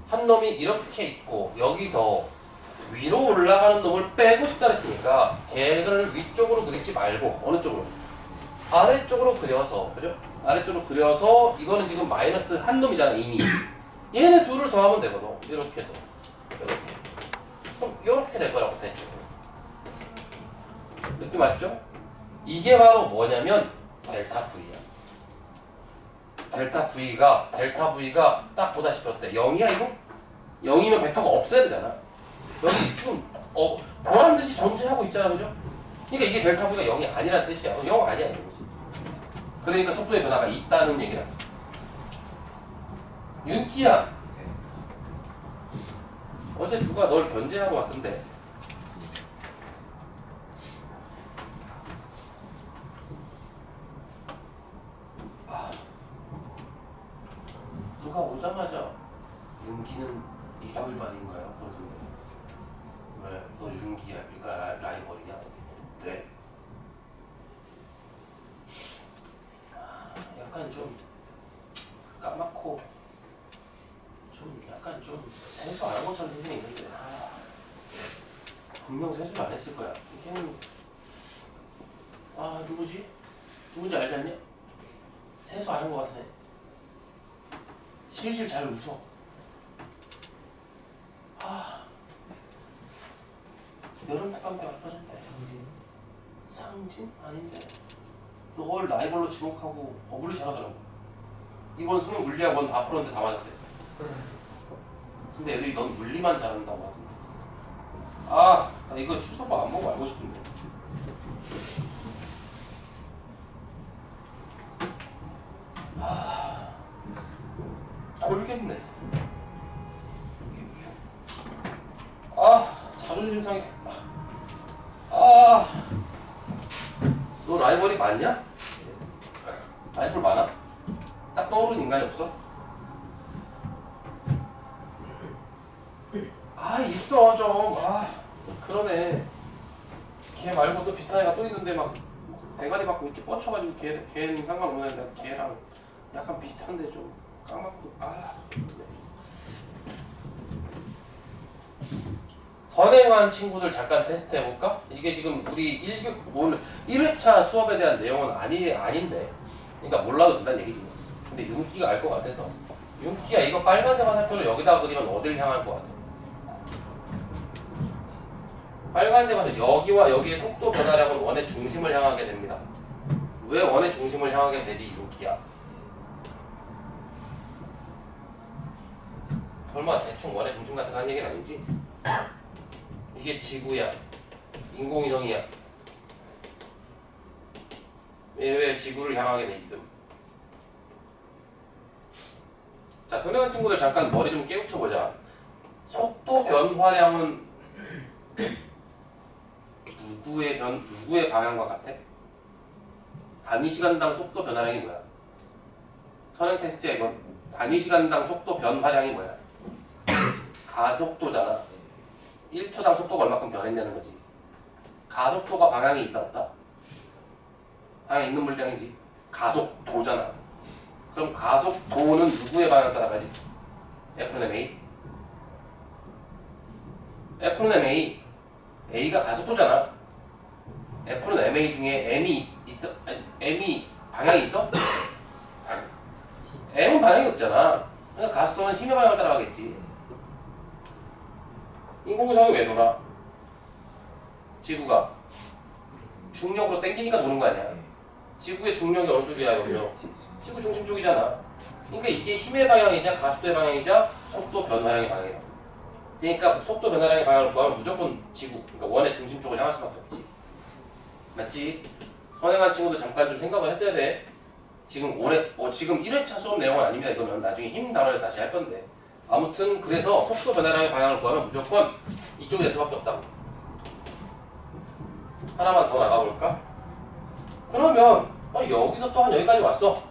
한 놈이 이렇게 있고 여기서 위로 올라가는 놈을 빼고 싶다 했으니까 걔를 위쪽으로 그리지 말고 어느 쪽으로? 아래쪽으로 그려서, 그죠? 아래쪽으로 그려서 이거는 지금 마이너스 한 놈이잖아 이미. 얘네 둘을 더하면 되거든. 이렇게 해서 이렇게. 그럼 이렇게 될 거라고 대충. 느낌 맞죠? 이게 바로 뭐냐면 델타 V야. 델타 V가 딱 보다시피 어때? 0이야 이거? 0이면 벡터가 없어야 되잖아. 여기 지금 보란 듯이 존재하고 있잖아, 그죠? 그러니까 이게 델타 V가 0이 아니라는 뜻이야. 0 아니야 이거지. 그러니까 속도의 변화가 있다는 얘기라. 윤기야, 어제 누가 널 견제하고 왔던데. 누가 오자마자 윤기는 일요일 반인가요? 그러던데. 왜? 너 윤기야? 그러니까 라이벌이냐? 네. 약간 좀 까맣고 좀 약간 좀 생소 안 한 것처럼 생긴 있는데 분명 세수를 안 했을 거야. 걔는 누구지? 누군지 알지 않냐? 세수 안 한 거 같네. 실실 잘 웃어. 여름 특강때 왔다는데. 상진? 아닌데. 널 라이벌로 지목하고 물리 잘하더라고. 이번 수능 물리학원 다 풀었는데 다 맞았대. 근데 애들이 넌 물리만 잘한다고 하던데. 나 이거 출석부 안 보고 알고 싶은데. 모르겠네. 자존심 상해. 너 라이벌이 많냐? 라이벌 많아? 딱 떠오르는 인간이 없어? 있어 좀. 그러네. 걔 말고 또 비슷한 애가 또 있는데 막 대가리 받고 이렇게 뻗쳐가지고 걔는 상관없는데 걔랑 약간 비슷한데 좀 까맣고. 선행한 친구들 잠깐 테스트 해볼까? 이게 지금 우리 1회차 수업에 대한 내용은 아닌데, 그러니까 몰라도 된다는 얘기지. 근데 윤기가 알 것 같아서. 윤기가 이거 빨간색 화살표를 여기다 그리면 어딜 향할 것 같아? 빨간색 화살표 여기와 여기의 속도 변화량은 원의 중심을 향하게 됩니다. 왜 원의 중심을 향하게 되지, 윤기야? 설마 대충 원의 중심 같아서 한 얘기는 아니지? 이게 지구야. 인공위성이야. 왜 지구를 향하게 돼 있음? 자, 선행한 친구들 잠깐 머리 좀 깨우쳐보자. 속도 변화량은 누구의 방향과 같아? 단위 시간당 속도 변화량이 뭐야? 선행 테스트야 이건. 단위 시간당 속도 변화량이 뭐야? 가속도잖아. 1초당 속도가 얼마큼 변했냐는 거지. 가속도가 방향이 있다 없다? 방향이 있는 물량이지. 가속도잖아. 그럼 가속도는 누구의 방향 따라가지? F는 MA? F는 MA. A가 가속도잖아. F는 MA 중에 M이 있어? M이 방향이 있어? M은 방향이 없잖아. 그러니까 가속도는 힘의 방향을 따라가겠지. 인공위성이 왜 돌아? 지구가 중력으로 당기니까 도는 거 아니야. 지구의 중력이 어느 쪽이야? 여기서 지구 중심 쪽이잖아. 그러니까 이게 힘의 방향이자 가속도의 방향이자 속도 변화량의 방향이야. 그러니까 속도 변화량의 방향을 구하면 무조건 지구, 그러니까 원의 중심 쪽을 향할 수밖에 없지. 맞지? 선행한 친구도 잠깐 좀 생각을 했어야 돼. 지금 지금 1회차 수업 내용은 아닙니다. 이거는 나중에 힘 단어를 다시 할 건데. 아무튼 그래서 속도 변화량의 방향을 구하면 무조건 이쪽이 될 수밖에 없다고. 하나만 더 나가볼까? 그러면 여기서 또 한 여기까지 왔어.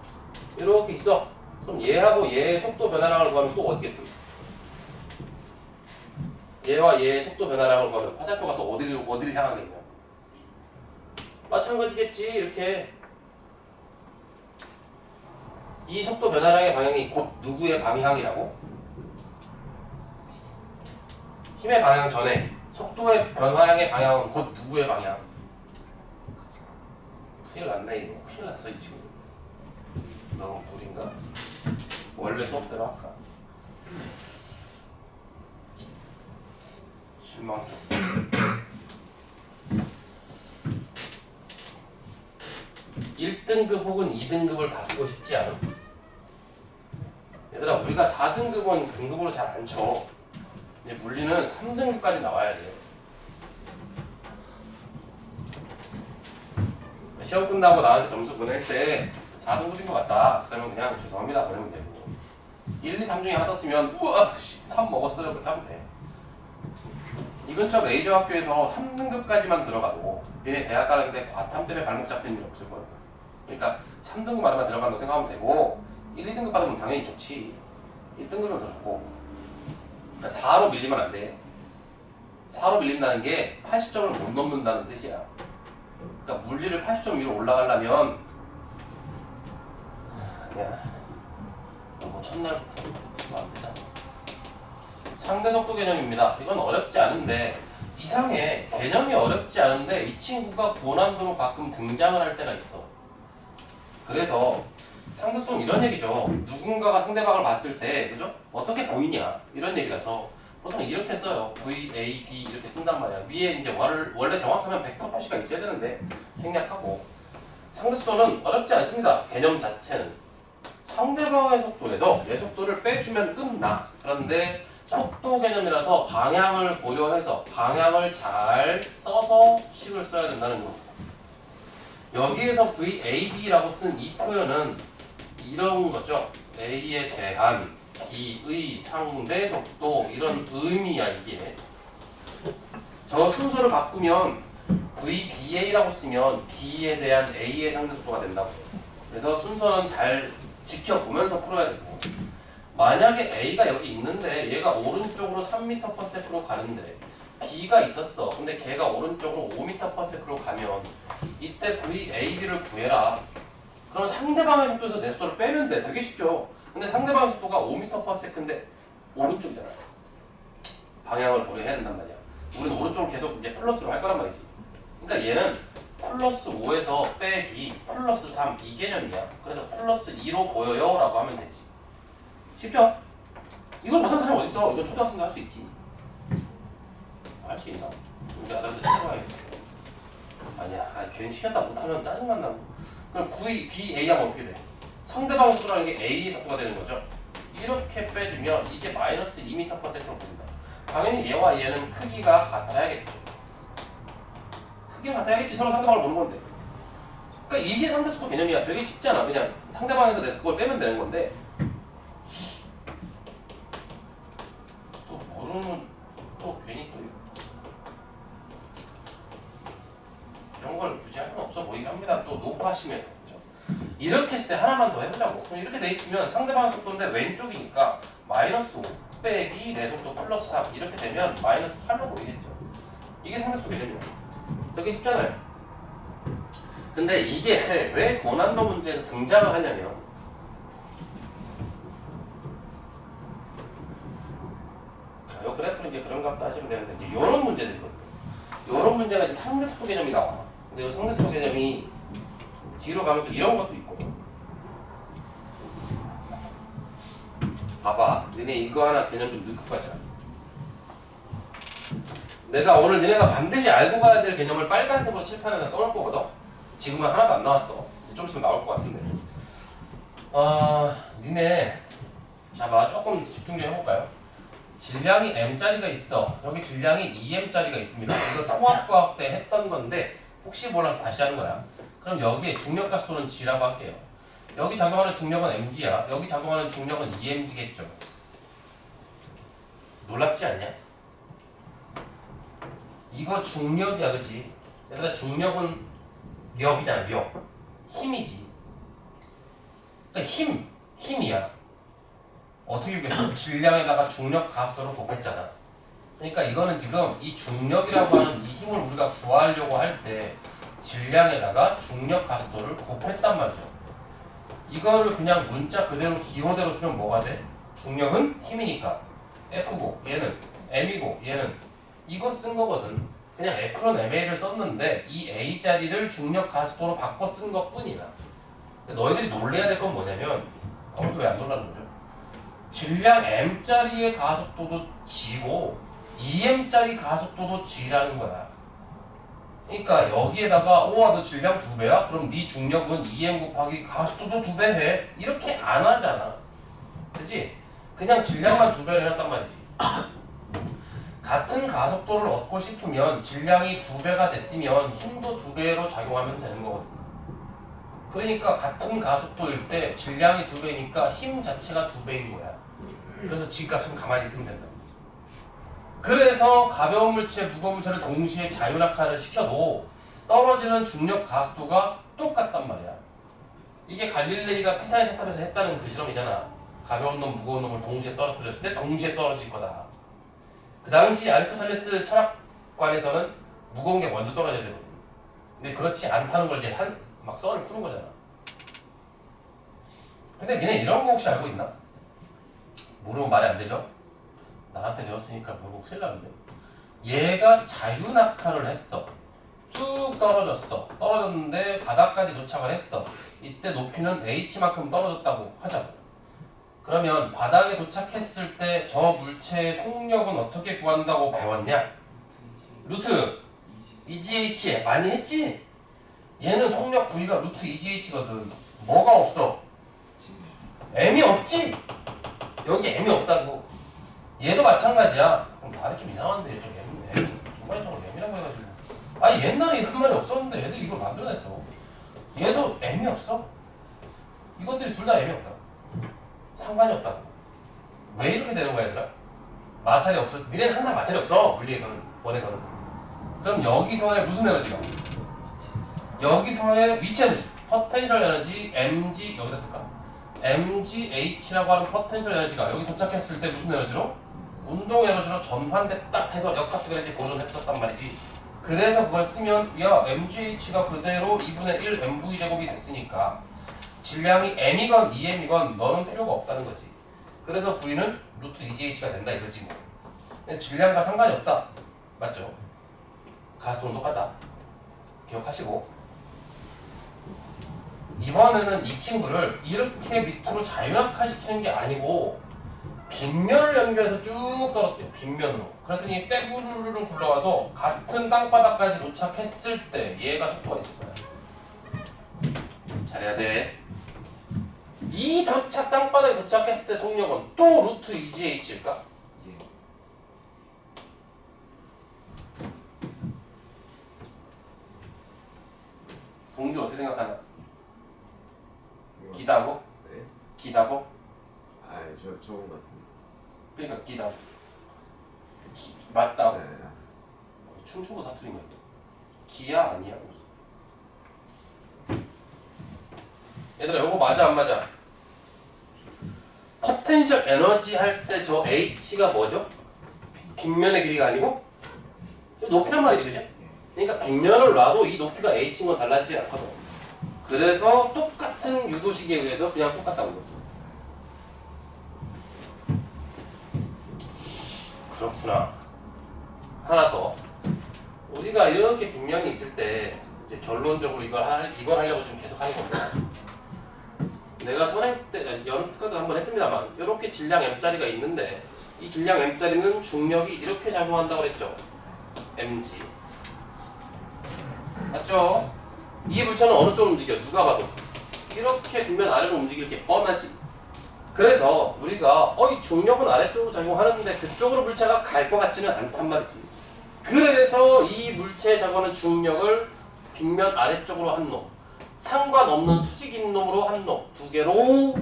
이렇게 있어. 그럼 얘하고 얘의 속도 변화량을 구하면 또 어디겠습니까? 얘와 얘의 속도 변화량을 구하면 화살표가 또 어디를 향하겠냐? 마찬가지겠지. 이렇게 이 속도 변화량의 방향이 곧 누구의 방향이라고? 힘의 방향 전에 속도의 변화량의 방향은 곧 누구의 방향? 큰일 났네 이거. 큰일 났어 이 친구. 너무 무리인가? 원래 수업대로 할까? 실망스럽다. 1등급 혹은 2등급을 받고 싶지 않아? 얘들아 우리가 4등급은 등급으로 잘 안 쳐. 이제 물리는 3등급까지 나와야 돼. 시험 끝나고 나한테 점수 보낼 때 4등급인 것 같다. 그러면 그냥 죄송합니다 보내면 되고 1, 2, 3 중에 하나 떴으면 우와 3 먹었어요 그렇게 하면 돼. 이 근처 메이저 학교에서 3등급까지만 들어가도 니네 대학 가는데 과탐 때문에 발목 잡히는 일 없을 거야. 그러니까 3등급 안에만 들어간다고 생각하면 되고 1, 2등급 받으면 당연히 좋지. 1등급이면 더 좋고 4로 밀리면 안 돼. 4로 밀린다는 게 80점을 못 넘는다는 뜻이야. 그러니까 물리를 80점 위로 올라가려면 아니야. 뭐 첫날부터 안 되잖아. 상대 속도 개념입니다. 이건 어렵지 않은데 이상해. 개념이 어렵지 않은데 이 친구가 고난도로 가끔 등장을 할 때가 있어. 그래서 상대속도는 이런 얘기죠. 누군가가 상대방을 봤을 때, 그죠? 어떻게 보이냐 이런 얘기라서 보통 이렇게 써요. V, A, B 이렇게 쓴단 말이야. 위에 이제 원래 정확하면 벡터 표시가 있어야 되는데 생략하고. 상대속도는 어렵지 않습니다. 개념 자체는 상대방의 속도에서 내 속도를 빼주면 끝나. 그런데 속도 개념이라서 방향을 고려해서 방향을 잘 써서 식을 써야 된다는 거. 여기에서 VAB라고 쓴 이 표현은 이런 거죠. A에 대한 B의 상대 속도 이런 의미야 이게. 저 순서를 바꾸면 VBA라고 쓰면 B에 대한 A의 상대 속도가 된다고. 그래서 순서는 잘 지켜보면서 풀어야 되고. 만약에 A가 여기 있는데 얘가 오른쪽으로 3m/s로 가는데 B가 있었어. 근데 걔가 오른쪽으로 5m/s로 가면 이때 VAB를 구해라. 그럼 상대방의 속도에서 내 속도를 빼면 돼. 되게 쉽죠. 근데 상대방의 속도가 5m/s인데 오른쪽이잖아. 방향을 고려해야 된단 말이야. 우리는 오른쪽을 계속 이제 플러스로 할 거란 말이지. 그러니까 얘는 플러스 5에서 빼기 플러스 3 이 개념이야. 그래서 플러스 2로 보여요 라고 하면 되지. 쉽죠? 이걸 못하는 사람이 어딨어? 이건 초등학생도 할 수 있지. 할 수 있나? 우리 아들한테 찾아봐야겠다. 아니야. 괜히 시켰다 못하면 짜증난다고. 그럼 BA 하면 어떻게 돼? 상대방의 속도라는 게 A의 속도가 되는 거죠. 이렇게 빼주면 이게 마이너스 2m/s로 보인다. 당연히 얘와 얘는 크기가 같아야겠죠. 크기는 같아야겠지. 서로 상대방을 보는 건데. 그러니까 이게 상대속도 개념이야. 되게 쉽잖아. 그냥 상대방에서 내가 그걸 빼면 되는 건데 또 모르는 또 괜히 또 이런 걸 굳이 할 필요 없어 보이긴 합니다. 또 높아심에서. 그죠? 이렇게 했을 때 하나만 더 해보자고. 그럼 이렇게 돼 있으면 상대방의 속도인데 왼쪽이니까 마이너스 5 빼기 내 속도 플러스 3 이렇게 되면 마이너스 8로 보이겠죠. 이게 상대속도 개념이야. 되게 쉽잖아요. 근데 이게 왜 고난도 문제에서 등장을 하냐면 이 그래프는 이제 그런 값도 하시면 되는데 이제 이런 문제들이거든요. 이런 문제가 이제 상대속도 개념이 나와. 근데 이 상대속도 개념이 뒤로 가면 또 이런 것도 있고. 봐봐. 너네 이거 하나 개념 좀 넣고 가자. 내가 오늘 너네가 반드시 알고 가야 될 개념을 빨간색으로 칠판에다 써놓을 거거든. 지금은 하나도 안 나왔어. 좀 있으면 나올 것 같은데. 니네 자, 조금 집중 좀 해볼까요? 질량이 m짜리가 있어. 여기 질량이 2m짜리가 있습니다. 이거 통합과학 때 했던 건데 혹시 몰라서 다시 하는 거야. 그럼 여기에 중력가속도는 g라고 할게요. 여기 작용하는 중력은 mg야. 여기 작용하는 중력은 2mg겠죠. 놀랍지 않냐? 이거 중력이야, 그치? 얘들아, 중력은 력이잖아, 력. 힘이지. 그러니까 힘이야. 어떻게 보겠어? 질량에다가 중력 가속도를 곱했잖아. 그러니까 이거는 지금 이 중력이라고 하는 이 힘을 우리가 구하려고 할 때 질량에다가 중력 가속도를 곱했단 말이죠. 이거를 그냥 문자 그대로 기호대로 쓰면 뭐가 돼? 중력은 힘이니까 F고 얘는 M이고 얘는 이거 쓴 거거든. 그냥 F는 MA를 썼는데 이 A 자리를 중력 가속도로 바꿔 쓴 것 뿐이야. 너희들이 놀래야 될 건 뭐냐면 아무도 왜 안 놀라는 거죠? 질량 m짜리의 가속도도 g고 2m짜리 가속도도 g라는 거야. 그러니까 여기에다가 오와 너 질량 2배야? 그럼 네 중력은 2m 곱하기 가속도도 2배 해. 이렇게 안 하잖아. 그치? 그냥 질량만 2배를 해놨단 말이지. 같은 가속도를 얻고 싶으면 질량이 2배가 됐으면 힘도 2배로 작용하면 되는 거거든. 그러니까 같은 가속도일 때 질량이 2배니까 힘 자체가 2배인 거야. 그래서 G값은 가만히 있으면 된다. 그래서 가벼운 물체, 무거운 물체를 동시에 자유낙하를 시켜도 떨어지는 중력 가속도가 똑같단 말이야. 이게 갈릴레이가 피사의 사탑에서 했다는 그 실험이잖아. 가벼운 놈, 무거운 놈을 동시에 떨어뜨렸을 때 동시에 떨어질 거다. 그 당시 아리스토텔레스 철학관에서는 무거운 게 먼저 떨어져야 되거든. 근데 그렇지 않다는 걸 이제 막 썰을 푸는 거잖아. 근데 니네 이런 거 혹시 알고 있나? 모르면 말이 안 되죠? 나한테 배웠으니까 모르고 큰일 나는데. 얘가 자유낙하를 했어. 쭉 떨어졌어. 떨어졌는데 바닥까지 도착을 했어. 이때 높이는 h만큼 떨어졌다고 하자고. 그러면 바닥에 도착했을 때 저 물체의 속력은 어떻게 구한다고 배웠냐? 루트 2gh 많이 했지? 얘는 속력 부위가 루트 2gｈ거든. 뭐가 없어? m이 없지? 여기 m이 없다고. 얘도 마찬가지야. 그럼 말이 좀 이상한데 좀 m이 중간적으로 m이라고 해가지고. 아니 옛날에 이런 말이 없었는데 얘들이 이걸 만들어냈어. 얘도 m이 없어. 이것들이 둘 다 m이 없다. 상관이 없다고. 왜 이렇게 되는 거야 얘들아? 마찰이 없어. 니네는 항상 마찰이 없어. 물리에서는. 원에서는. 그럼 여기서의 무슨 에너지가? 여기서의 위치 에너지. 포텐셜 에너지 mg 여기다 쓸까? mgh라고 하는 포텐셜 에너지가 여기 도착했을 때 무슨 에너지로? 운동 에너지로 전환됐다 해서 역학적 에너지 보존했었단 말이지. 그래서 그걸 쓰면 야 mgh가 그대로 2분의 1 mv 제곱이 됐으니까 질량이 m이건 2m이건 너는 필요가 없다는 거지. 그래서 V는 루트 2gh가 된다 이거지 뭐. 근데 질량과 상관이 없다. 맞죠? 가스통은 똑같다. 기억하시고 이번에는 이 친구를 이렇게 밑으로 자유낙하시키는 게 아니고 빗면을 연결해서 쭉 떨어뜨려. 빗면으로. 그랬더니 떼구르르 굴러와서 같은 땅바닥까지 도착했을 때 얘가 속도가 있을 거야. 잘해야 돼. 이 땅바닥에 도착했을 때 속력은 또 루트 2gh일까? 예. 동주 어떻게 생각하나? 기다고? 네? 기다고? 적은 것 같습니다. 그러니까 기다. 맞다. 네. 충청도 사투리인 거야. 기야 아니야. 얘들아 이거 맞아 안 맞아? 포텐셜 에너지 할 때 저 h가 뭐죠? 빗면의 길이가 아니고 높이란 말이지, 그죠? 그러니까 빗면을 놔도 이 높이가 h인 건 달라지지 않거든. 그래서 똑같은 유도식에 의해서 그냥 똑같다는 거죠. 그렇구나. 하나 더. 우리가 이렇게 빗면이 있을 때 이제 결론적으로 이걸 하려고 지금 계속 하는 겁니다. 내가 선행 때 여름 특강도 한번 했습니다만 이렇게 질량 m짜리가 있는데 이 질량 m짜리는 중력이 이렇게 작용한다고 그랬죠. mg. 맞죠? 이 물체는 어느 쪽으로 움직여? 누가 봐도 이렇게 빗면 아래로 움직일 게 뻔하지. 그래서 우리가 이 중력은 아래쪽으로 작용하는데 그쪽으로 물체가 갈 것 같지는 않단 말이지. 그래서 이 물체에 작용하는 중력을 빗면 아래쪽으로 한 놈, 상관없는 수직인 놈으로 한 놈, 두 개로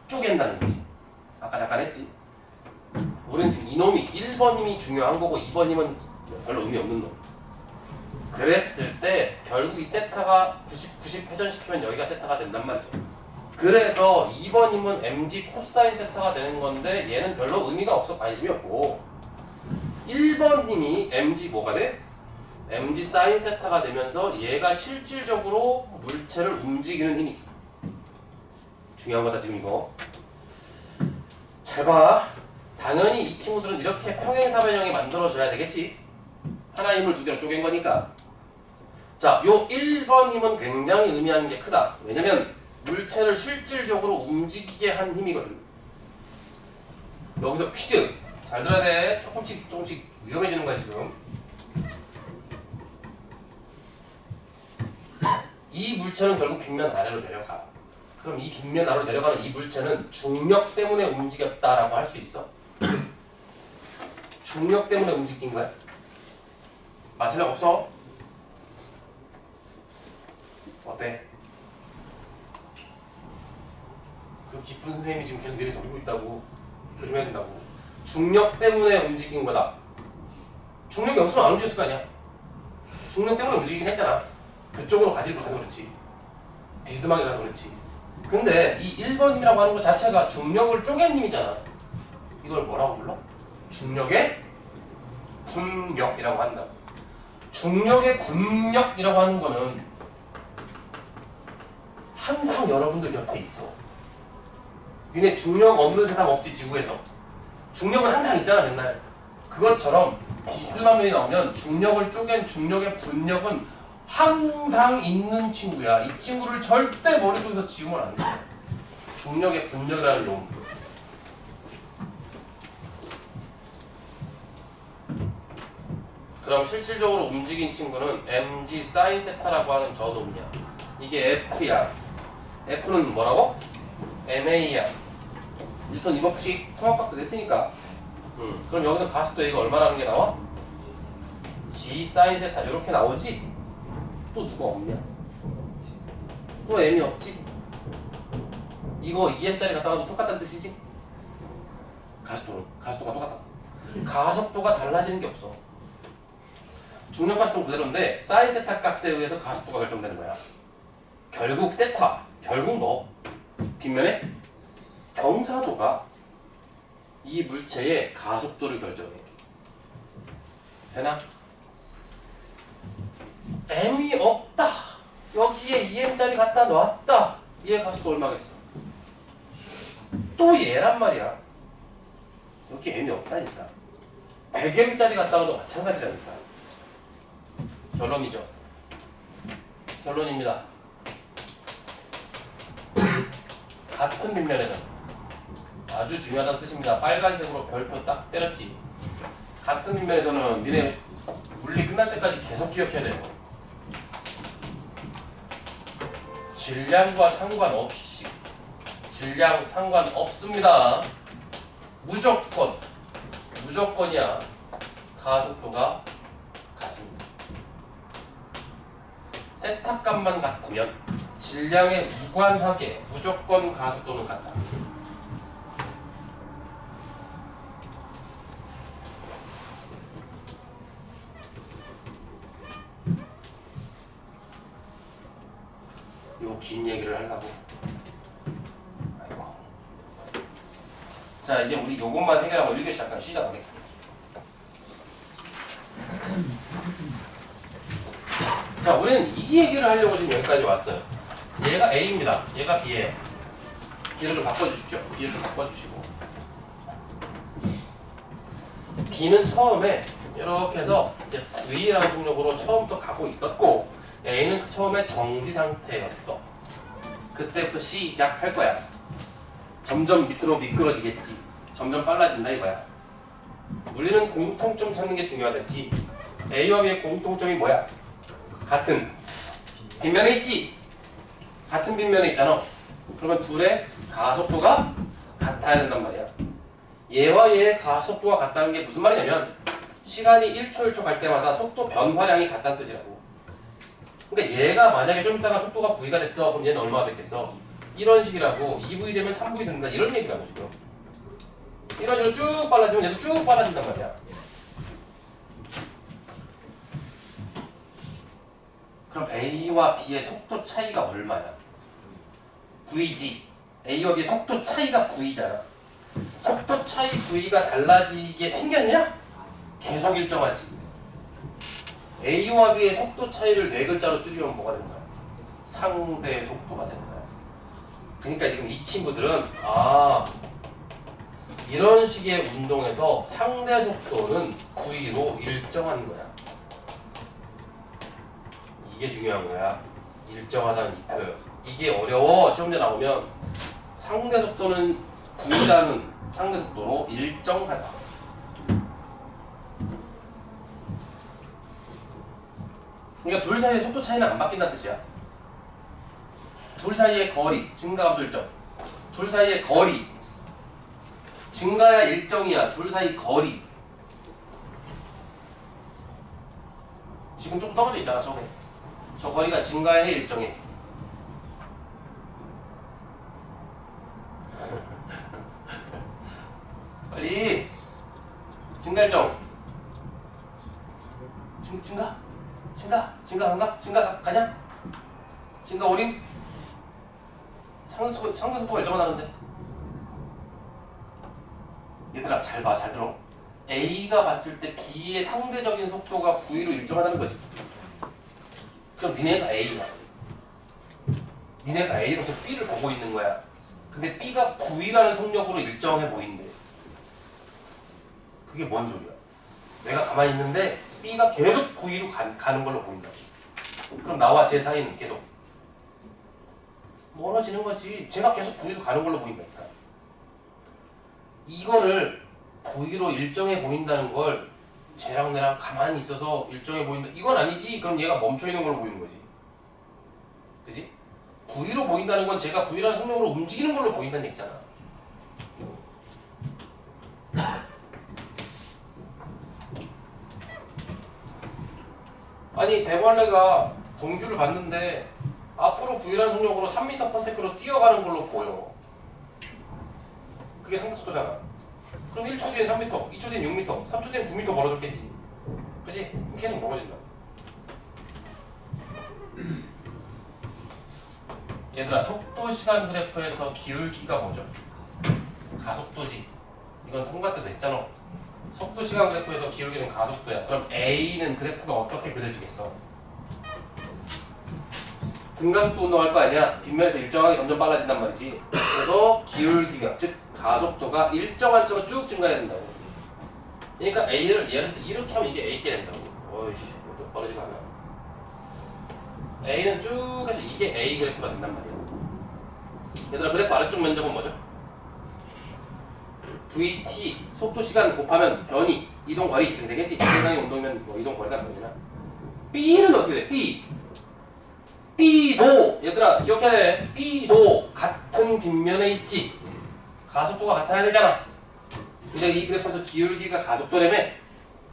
쪼갠다는 거지. 아까 잠깐 했지. 우리는 지금 이놈이 1번님이 중요한 거고 2번님은 별로 의미 없는 놈. 그랬을 때 결국 이 세타가 90 회전시키면 여기가 세타가 된단 말이죠. 그래서 2번님은 mg 코사인 세타가 되는 건데 얘는 별로 의미가 없어. 관심이 없고 1번님이 mg 뭐가 돼? mg 사인 세타가 되면서 얘가 실질적으로 물체를 움직이는 힘이지. 중요한 거다 지금 이거. 잘 봐. 당연히 이 친구들은 이렇게 평행사변형이 만들어져야 되겠지. 하나 힘을 두 개로 쪼갠 거니까. 자, 요 1번 힘은 굉장히 의미하는 게 크다. 왜냐면 물체를 실질적으로 움직이게 한 힘이거든. 여기서 퀴즈. 잘 들어야 돼. 조금씩 위험해지는 거야 지금. 이 물체는 결국 빗면 아래로 내려가. 그럼 이 빗면 아래로 내려가는 이 물체는 중력 때문에 움직였다라고 할 수 있어? 중력 때문에 움직인 거야? 맞을력 없어? 어때? 그 기쁜 선생님이 지금 계속 미리 노리고 있다고. 조심해야 된다고. 중력 때문에 움직인 거다. 중력이 없으면 안 움직였을 거 아니야? 중력 때문에 움직이긴 했잖아. 그쪽으로 가지 못해서 그렇지. 비스듬하게 가서 그렇지. 근데 이 1번님이라고 하는 것 자체가 중력을 쪼갠 힘이잖아. 이걸 뭐라고 불러? 중력의 군력이라고 한다. 중력의 군력이라고 하는 거는 항상 여러분들 곁에 있어. 니네 중력 없는 세상 없지 지구에서. 중력은 항상 있잖아 맨날. 그것처럼 비스만면이 나오면 중력을 쪼갠 중력의 분력은 항상 있는 친구야. 이 친구를 절대 머릿속에서 지우면 안 돼. 중력의 분력이라는 놈. 그럼 실질적으로 움직인 친구는 mg sin 세타라고 하는 저 놈이야. 이게 F야. F는 뭐라고? MA야. 뉴턴 이법칙 통합각도 됐으니까. 그럼 여기서 가속도 A가 얼마라는 게 나와? G sin 세타 이렇게 나오지? 또 누가 없냐? 또 M이 없지? 이거 2M짜리 갖다 놔도 똑같다는 뜻이지? 가속도가 똑같다. 가속도가 달라지는 게 없어. 중력 가속도는 그대로인데 사인 세타 값에 의해서 가속도가 결정되는 거야. 결국 세타, 결국 너 빗면에 경사도가 이 물체의 가속도를 결정해. 되나? M이 없다. 여기에 2M짜리 갖다 놨다. 얘 가속도 얼마겠어? 또 얘란 말이야. 여기 M이 없다니까. 100M짜리 갖다 놔도 마찬가지라니까. 결론이죠. 결론입니다. 같은 빗면에서는 아주 중요하다는 뜻입니다. 빨간색으로 별표 딱 때렸지. 같은 빗면에서는 니네 물리 끝날 때까지 계속 기억해야 돼요. 질량과 상관없이, 질량 상관없습니다. 무조건이야. 가속도가 같습니다. 세타 값만 같으면 질량에 무관하게 무조건 가속도는 같다. 요 긴 얘기를 하려고. 아이고. 자, 이제 우리 요것만 해결하고 1교시 잠깐 쉬다 가겠습니다. 자, 우리는 이 얘기를 하려고 지금 여기까지 왔어요. 얘가 A입니다. 얘가 B예요. B를 좀 바꿔주십시오. B를 좀 바꿔주시고. B는 처음에 이렇게 해서 이제 V라는 동력으로 처음부터 가고 있었고, A는 처음에 정지 상태였어. 그때부터 시작할 거야. 점점 밑으로 미끄러지겠지. 점점 빨라진다 이거야. 물리는 공통점 찾는 게 중요하겠지. A와 B의 공통점이 뭐야? 같은 빗면에 있지? 같은 빗면에 있잖아. 그러면 둘의 가속도가 같아야 된단 말이야. 얘와 얘의 가속도가 같다는 게 무슨 말이냐면 시간이 1초 1초 갈 때마다 속도 변화량이 같다는 뜻이라고. 그러니까 얘가 만약에 좀 있다가 속도가 V가 됐어. 그럼 얘는 얼마가 됐겠어? 이런 식이라고. 2V 되면 3V 된다. 이런 얘기라고 지금. 이런 식으로 쭉 빨라지면 얘도 쭉 빨라진단 말이야. 그럼 A와 B의 속도 차이가 얼마야? V지. A와 B의 속도 차이가 V잖아. 속도 차이 V가 달라지게 생겼냐? 계속 일정하지. A와 B의 속도 차이를 네 글자로 줄이면 뭐가 되는 거야? 상대 속도가 되는 거야. 그러니까 지금 이 친구들은 이런 식의 운동에서 상대 속도는 V로 일정한 거야. 이게 중요한 거야. 일정하다는 이 표현. 이게 어려워. 시험제 나오면 상대 속도는 V라는 상대 속도로 일정하다. 그러니까 둘 사이의 속도 차이는 안 바뀐다는 뜻이야. 둘 사이의 거리, 증가 감소 일정. 둘 사이의 거리, 증가야 일정이야. 둘 사이 거리. 지금 좀 떨어져 있잖아, 저게. 저 거리가 증가해 일정해. 빨리 증가 일정. 증가 간가? 증가 가냐? 증가 오림? 상대 속도가 일정하다는데. 얘들아 잘 봐, 잘 들어. A가 봤을 때 B의 상대적인 속도가 V로 일정하다는 거지. 그럼 니네가 A야. 니네가 A로서 B를 보고 있는 거야. 근데 B가 V라는 속력으로 일정해 보인대. 그게 뭔 소리야? 내가 가만히 있는데 B가 계속 V로 가는 걸로 보인다. 그럼 나와 제 사이는 계속 멀어지는 거지. 제가 계속 V로 가는 걸로 보인다니까. 이거를 V로 일정해 보인다는 걸 쟤랑 내랑 가만히 있어서 일정해 보인다. 이건 아니지. 그럼 얘가 멈춰 있는 걸로 보이는 거지. 그지? V로 보인다는 건 제가 V라는 속력으로 움직이는 걸로 보인다는 얘기잖아. 아니 대벌레가 동주를 봤는데 앞으로 V라는 속력으로 3m/s로 뛰어가는 걸로 보여. 그게 상대속도잖아. 그럼 1초 뒤엔 3m, 2초 뒤엔 6m, 3초 뒤엔 9m 멀어졌겠지. 그지? 계속 멀어진다. 얘들아, 속도 시간 그래프에서 기울기가 뭐죠? 가속도지. 이건 통과 때도 했잖아. 속도 시간 그래프에서 기울기는 가속도야. 그럼 A는 그래프가 어떻게 그려지겠어? 등가속도 운동할 거 아니야? 빗면에서 일정하게 점점 빨라진단 말이지. 그래서 기울기가, 즉 가속도가 일정한 쪽으로 쭉 증가해야 된다고. 그러니까 A를 예를 들어서 이렇게 하면 이게 A게 된다고. 어이씨, 이것도 떨어지가 않아. A는 쭉 해서 이게 A 그래프가 된단 말이야. 얘들아, 그래프 아래쪽 면적은 뭐죠? VT, 속도 시간 곱하면 변이, 이동 거리 이렇게 되겠지. 지상의 운동이면 뭐 이동 거리가 변이나. B는 어떻게 돼? B도 얘들아 기억해야 돼. B도 같은 빗면에 있지. 가속도가 같아야 되잖아. 근데 이 그래프에서 기울기가 가속도라며.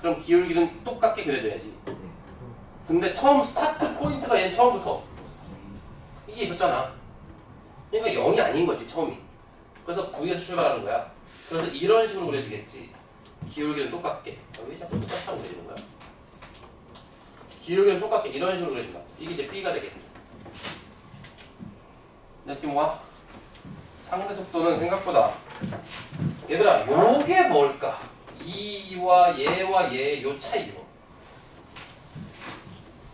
그럼 기울기는 똑같게 그려져야지. 근데 처음 스타트 포인트가 얘는 처음부터 이게 있었잖아. 그러니까 0이 아닌 거지 처음이. 그래서 V에서 출발하는 거야. 그래서 이런 식으로 그려지겠지. 기울기는 똑같게. 왜 자꾸 똑같이 그려지는 거야? 기울기는 똑같게 이런 식으로 그려진다. 이게 이제 B가 되겠지. 느낌 와? 상대 속도는 생각보다 얘들아 요게 뭘까? 이와 얘와 얘 요 차이 뭐.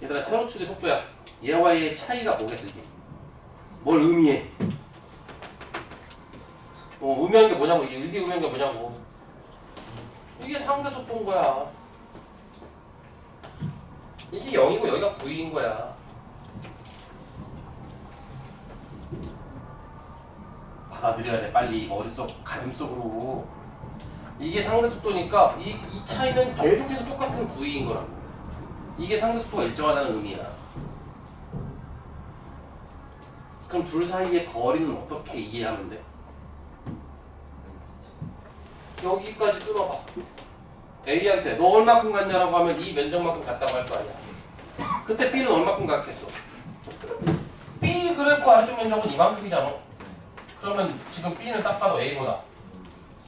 얘들아 세로축의 속도야. 얘와 얘의 차이가 뭐겠어 이게? 뭘 의미해? 의미하는 게 뭐냐고. 이게 의미하는 게 뭐냐고. 이게 상대 속도인 거야. 이게 0이고 여기가 V인 거야. 받아들여야 돼 빨리 머릿속 가슴속으로. 이게 상대속도니까 이 차이는 계속해서 똑같은 V인 거라고. 이게 상대속도가 일정하다는 의미야. 그럼 둘 사이의 거리는 어떻게 이해하면 돼? 여기까지 끊어봐. A한테 너 얼마큼 갔냐라고 하면 이 면적만큼 갔다고 할 거 아니야. 그때 B는 얼마큼 갔겠어? B 그래프 아래쪽 면적은 이만큼이잖아. 그러면 지금 B는 딱 봐도 A보다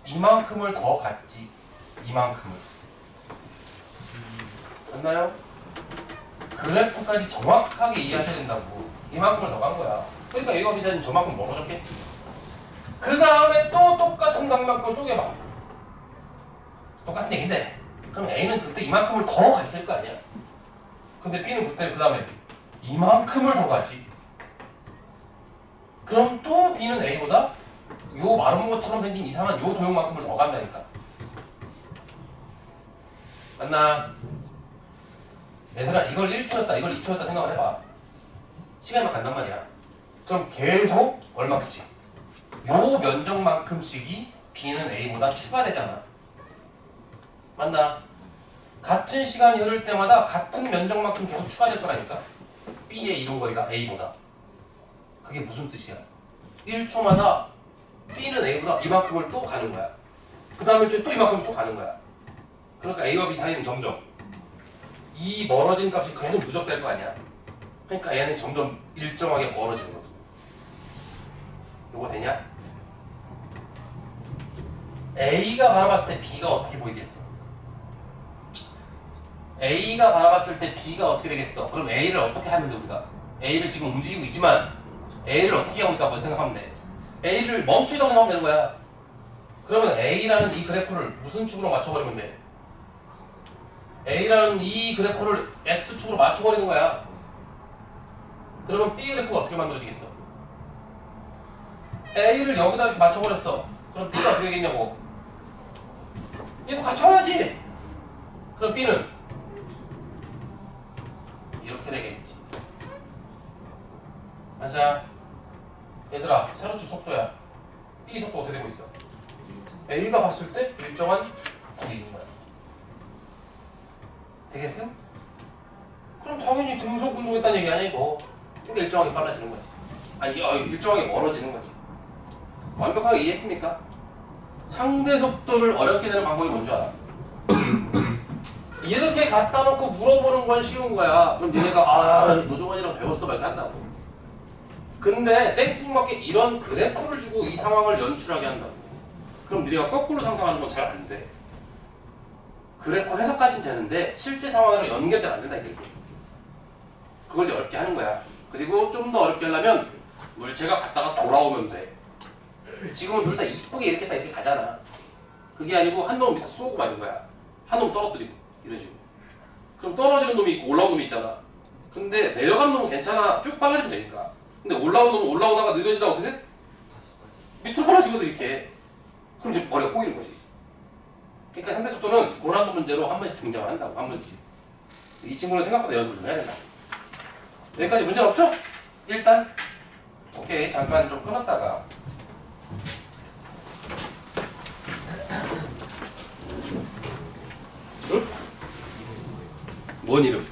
이만큼을 더 갔지. 이만큼을. 맞나요? 그래프까지 정확하게 이해하셔야 된다고. 이만큼을 더 간 거야. 그러니까 A와 B 사이는 저만큼 멀어졌겠지. 그 다음에 또 똑같은 각만큼 쪼개봐. 똑같은 얘긴데 그럼 A는 그때 이만큼을 더 갔을 거 아니야. 근데 B는 그때 그 다음에 이만큼을 더 갔지. 그럼 또 B는 A보다 요 마른 것처럼 생긴 이상한 요 도형만큼을 더 간다니까. 맞나? 얘들아 이걸 1초였다 이걸 2초였다 생각을 해봐. 시간만 간단 말이야. 그럼 계속 얼마큼씩 요 면적만큼씩이 B는 A보다 추가되잖아. 맞나? 같은 시간이 흐를 때마다 같은 면적만큼 계속 추가될 거라니까. B의 이동거리가 A보다. 그게 무슨 뜻이야? 1초마다 B는 A보다 이만큼을 또 가는 거야. 그 다음에 또 이만큼을 또 가는 거야. 그러니까 A와 B 사이는 점점 이 멀어진 값이 계속 누적될 거 아니야. 그러니까 얘는 점점 일정하게 멀어지는 거지. 요거 되냐? A가 바라봤을 때 B가 어떻게 보이겠어? A가 바라봤을 때 B가 어떻게 되겠어? 그럼 A를 어떻게 하는데 우리가? A를 지금 움직이고 있지만 A를 어떻게 하고 있다고 생각하면 돼? A를 멈추다고 생각하면 되는 거야. 그러면 A라는 이 그래프를 무슨 축으로 맞춰버리면 돼? A라는 이 그래프를 X축으로 맞춰버리는 거야. 그러면 B 그래프가 어떻게 만들어지겠어? A를 여기다 이렇게 맞춰버렸어. 그럼 B가 어떻게 되겠냐고. 얘도 같이 와야지. 그럼 B는 이렇게 되겠지. 맞아. 얘들아, 세로축 속도야. B 속도 어떻게 되고 있어? A가 봤을 때 일정한 거리인 거야. 되겠음? 그럼 당연히 등속 운동했다는 얘기 아니야 이거. 그러니까 일정하게 빨라지는 거지. 아니 일정하게 멀어지는 거지. 완벽하게 이해했습니까? 상대 속도를 어렵게 되는 방법이 뭔지 알아? 이렇게 갖다 놓고 물어보는 건 쉬운 거야. 그럼 니네가 노종환이랑 배웠어 막 이렇게 한다고. 근데 생뚱맞게 이런 그래프를 주고 이 상황을 연출하게 한다고. 그럼 니네가 거꾸로 상상하는 건 잘 안 돼. 그래프 해석까지는 되는데 실제 상황이랑 연결되면 안 된다 이거지. 그걸 이제 어렵게 하는 거야. 그리고 좀 더 어렵게 하려면 물체가 갔다가 돌아오면 돼. 지금은 둘 다 이쁘게 이렇게 딱 이렇게 가잖아. 그게 아니고 한 놈 밑에 쏘고 마는 거야. 한 놈 떨어뜨리고 이런 식으로. 그럼 떨어지는 놈이 있고 올라오는 놈이 있잖아. 근데 내려가는 놈은 괜찮아. 쭉 빨라지면 되니까. 근데 올라오는 놈은 올라오다가 느려지다 어떻게 돼? 밑으로 빨라지거든 이렇게. 그럼 이제 머리가 꼬이는 거지. 그러니까 상대 속도는 고난도 문제로 한 번씩 등장을 한다고. 한 번씩. 이 친구는 생각보다 연습을 좀 해야 된다. 여기까지 문제는 없죠? 일단 오케이. 잠깐 좀 끊었다가 응? 뭔 이름?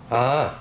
아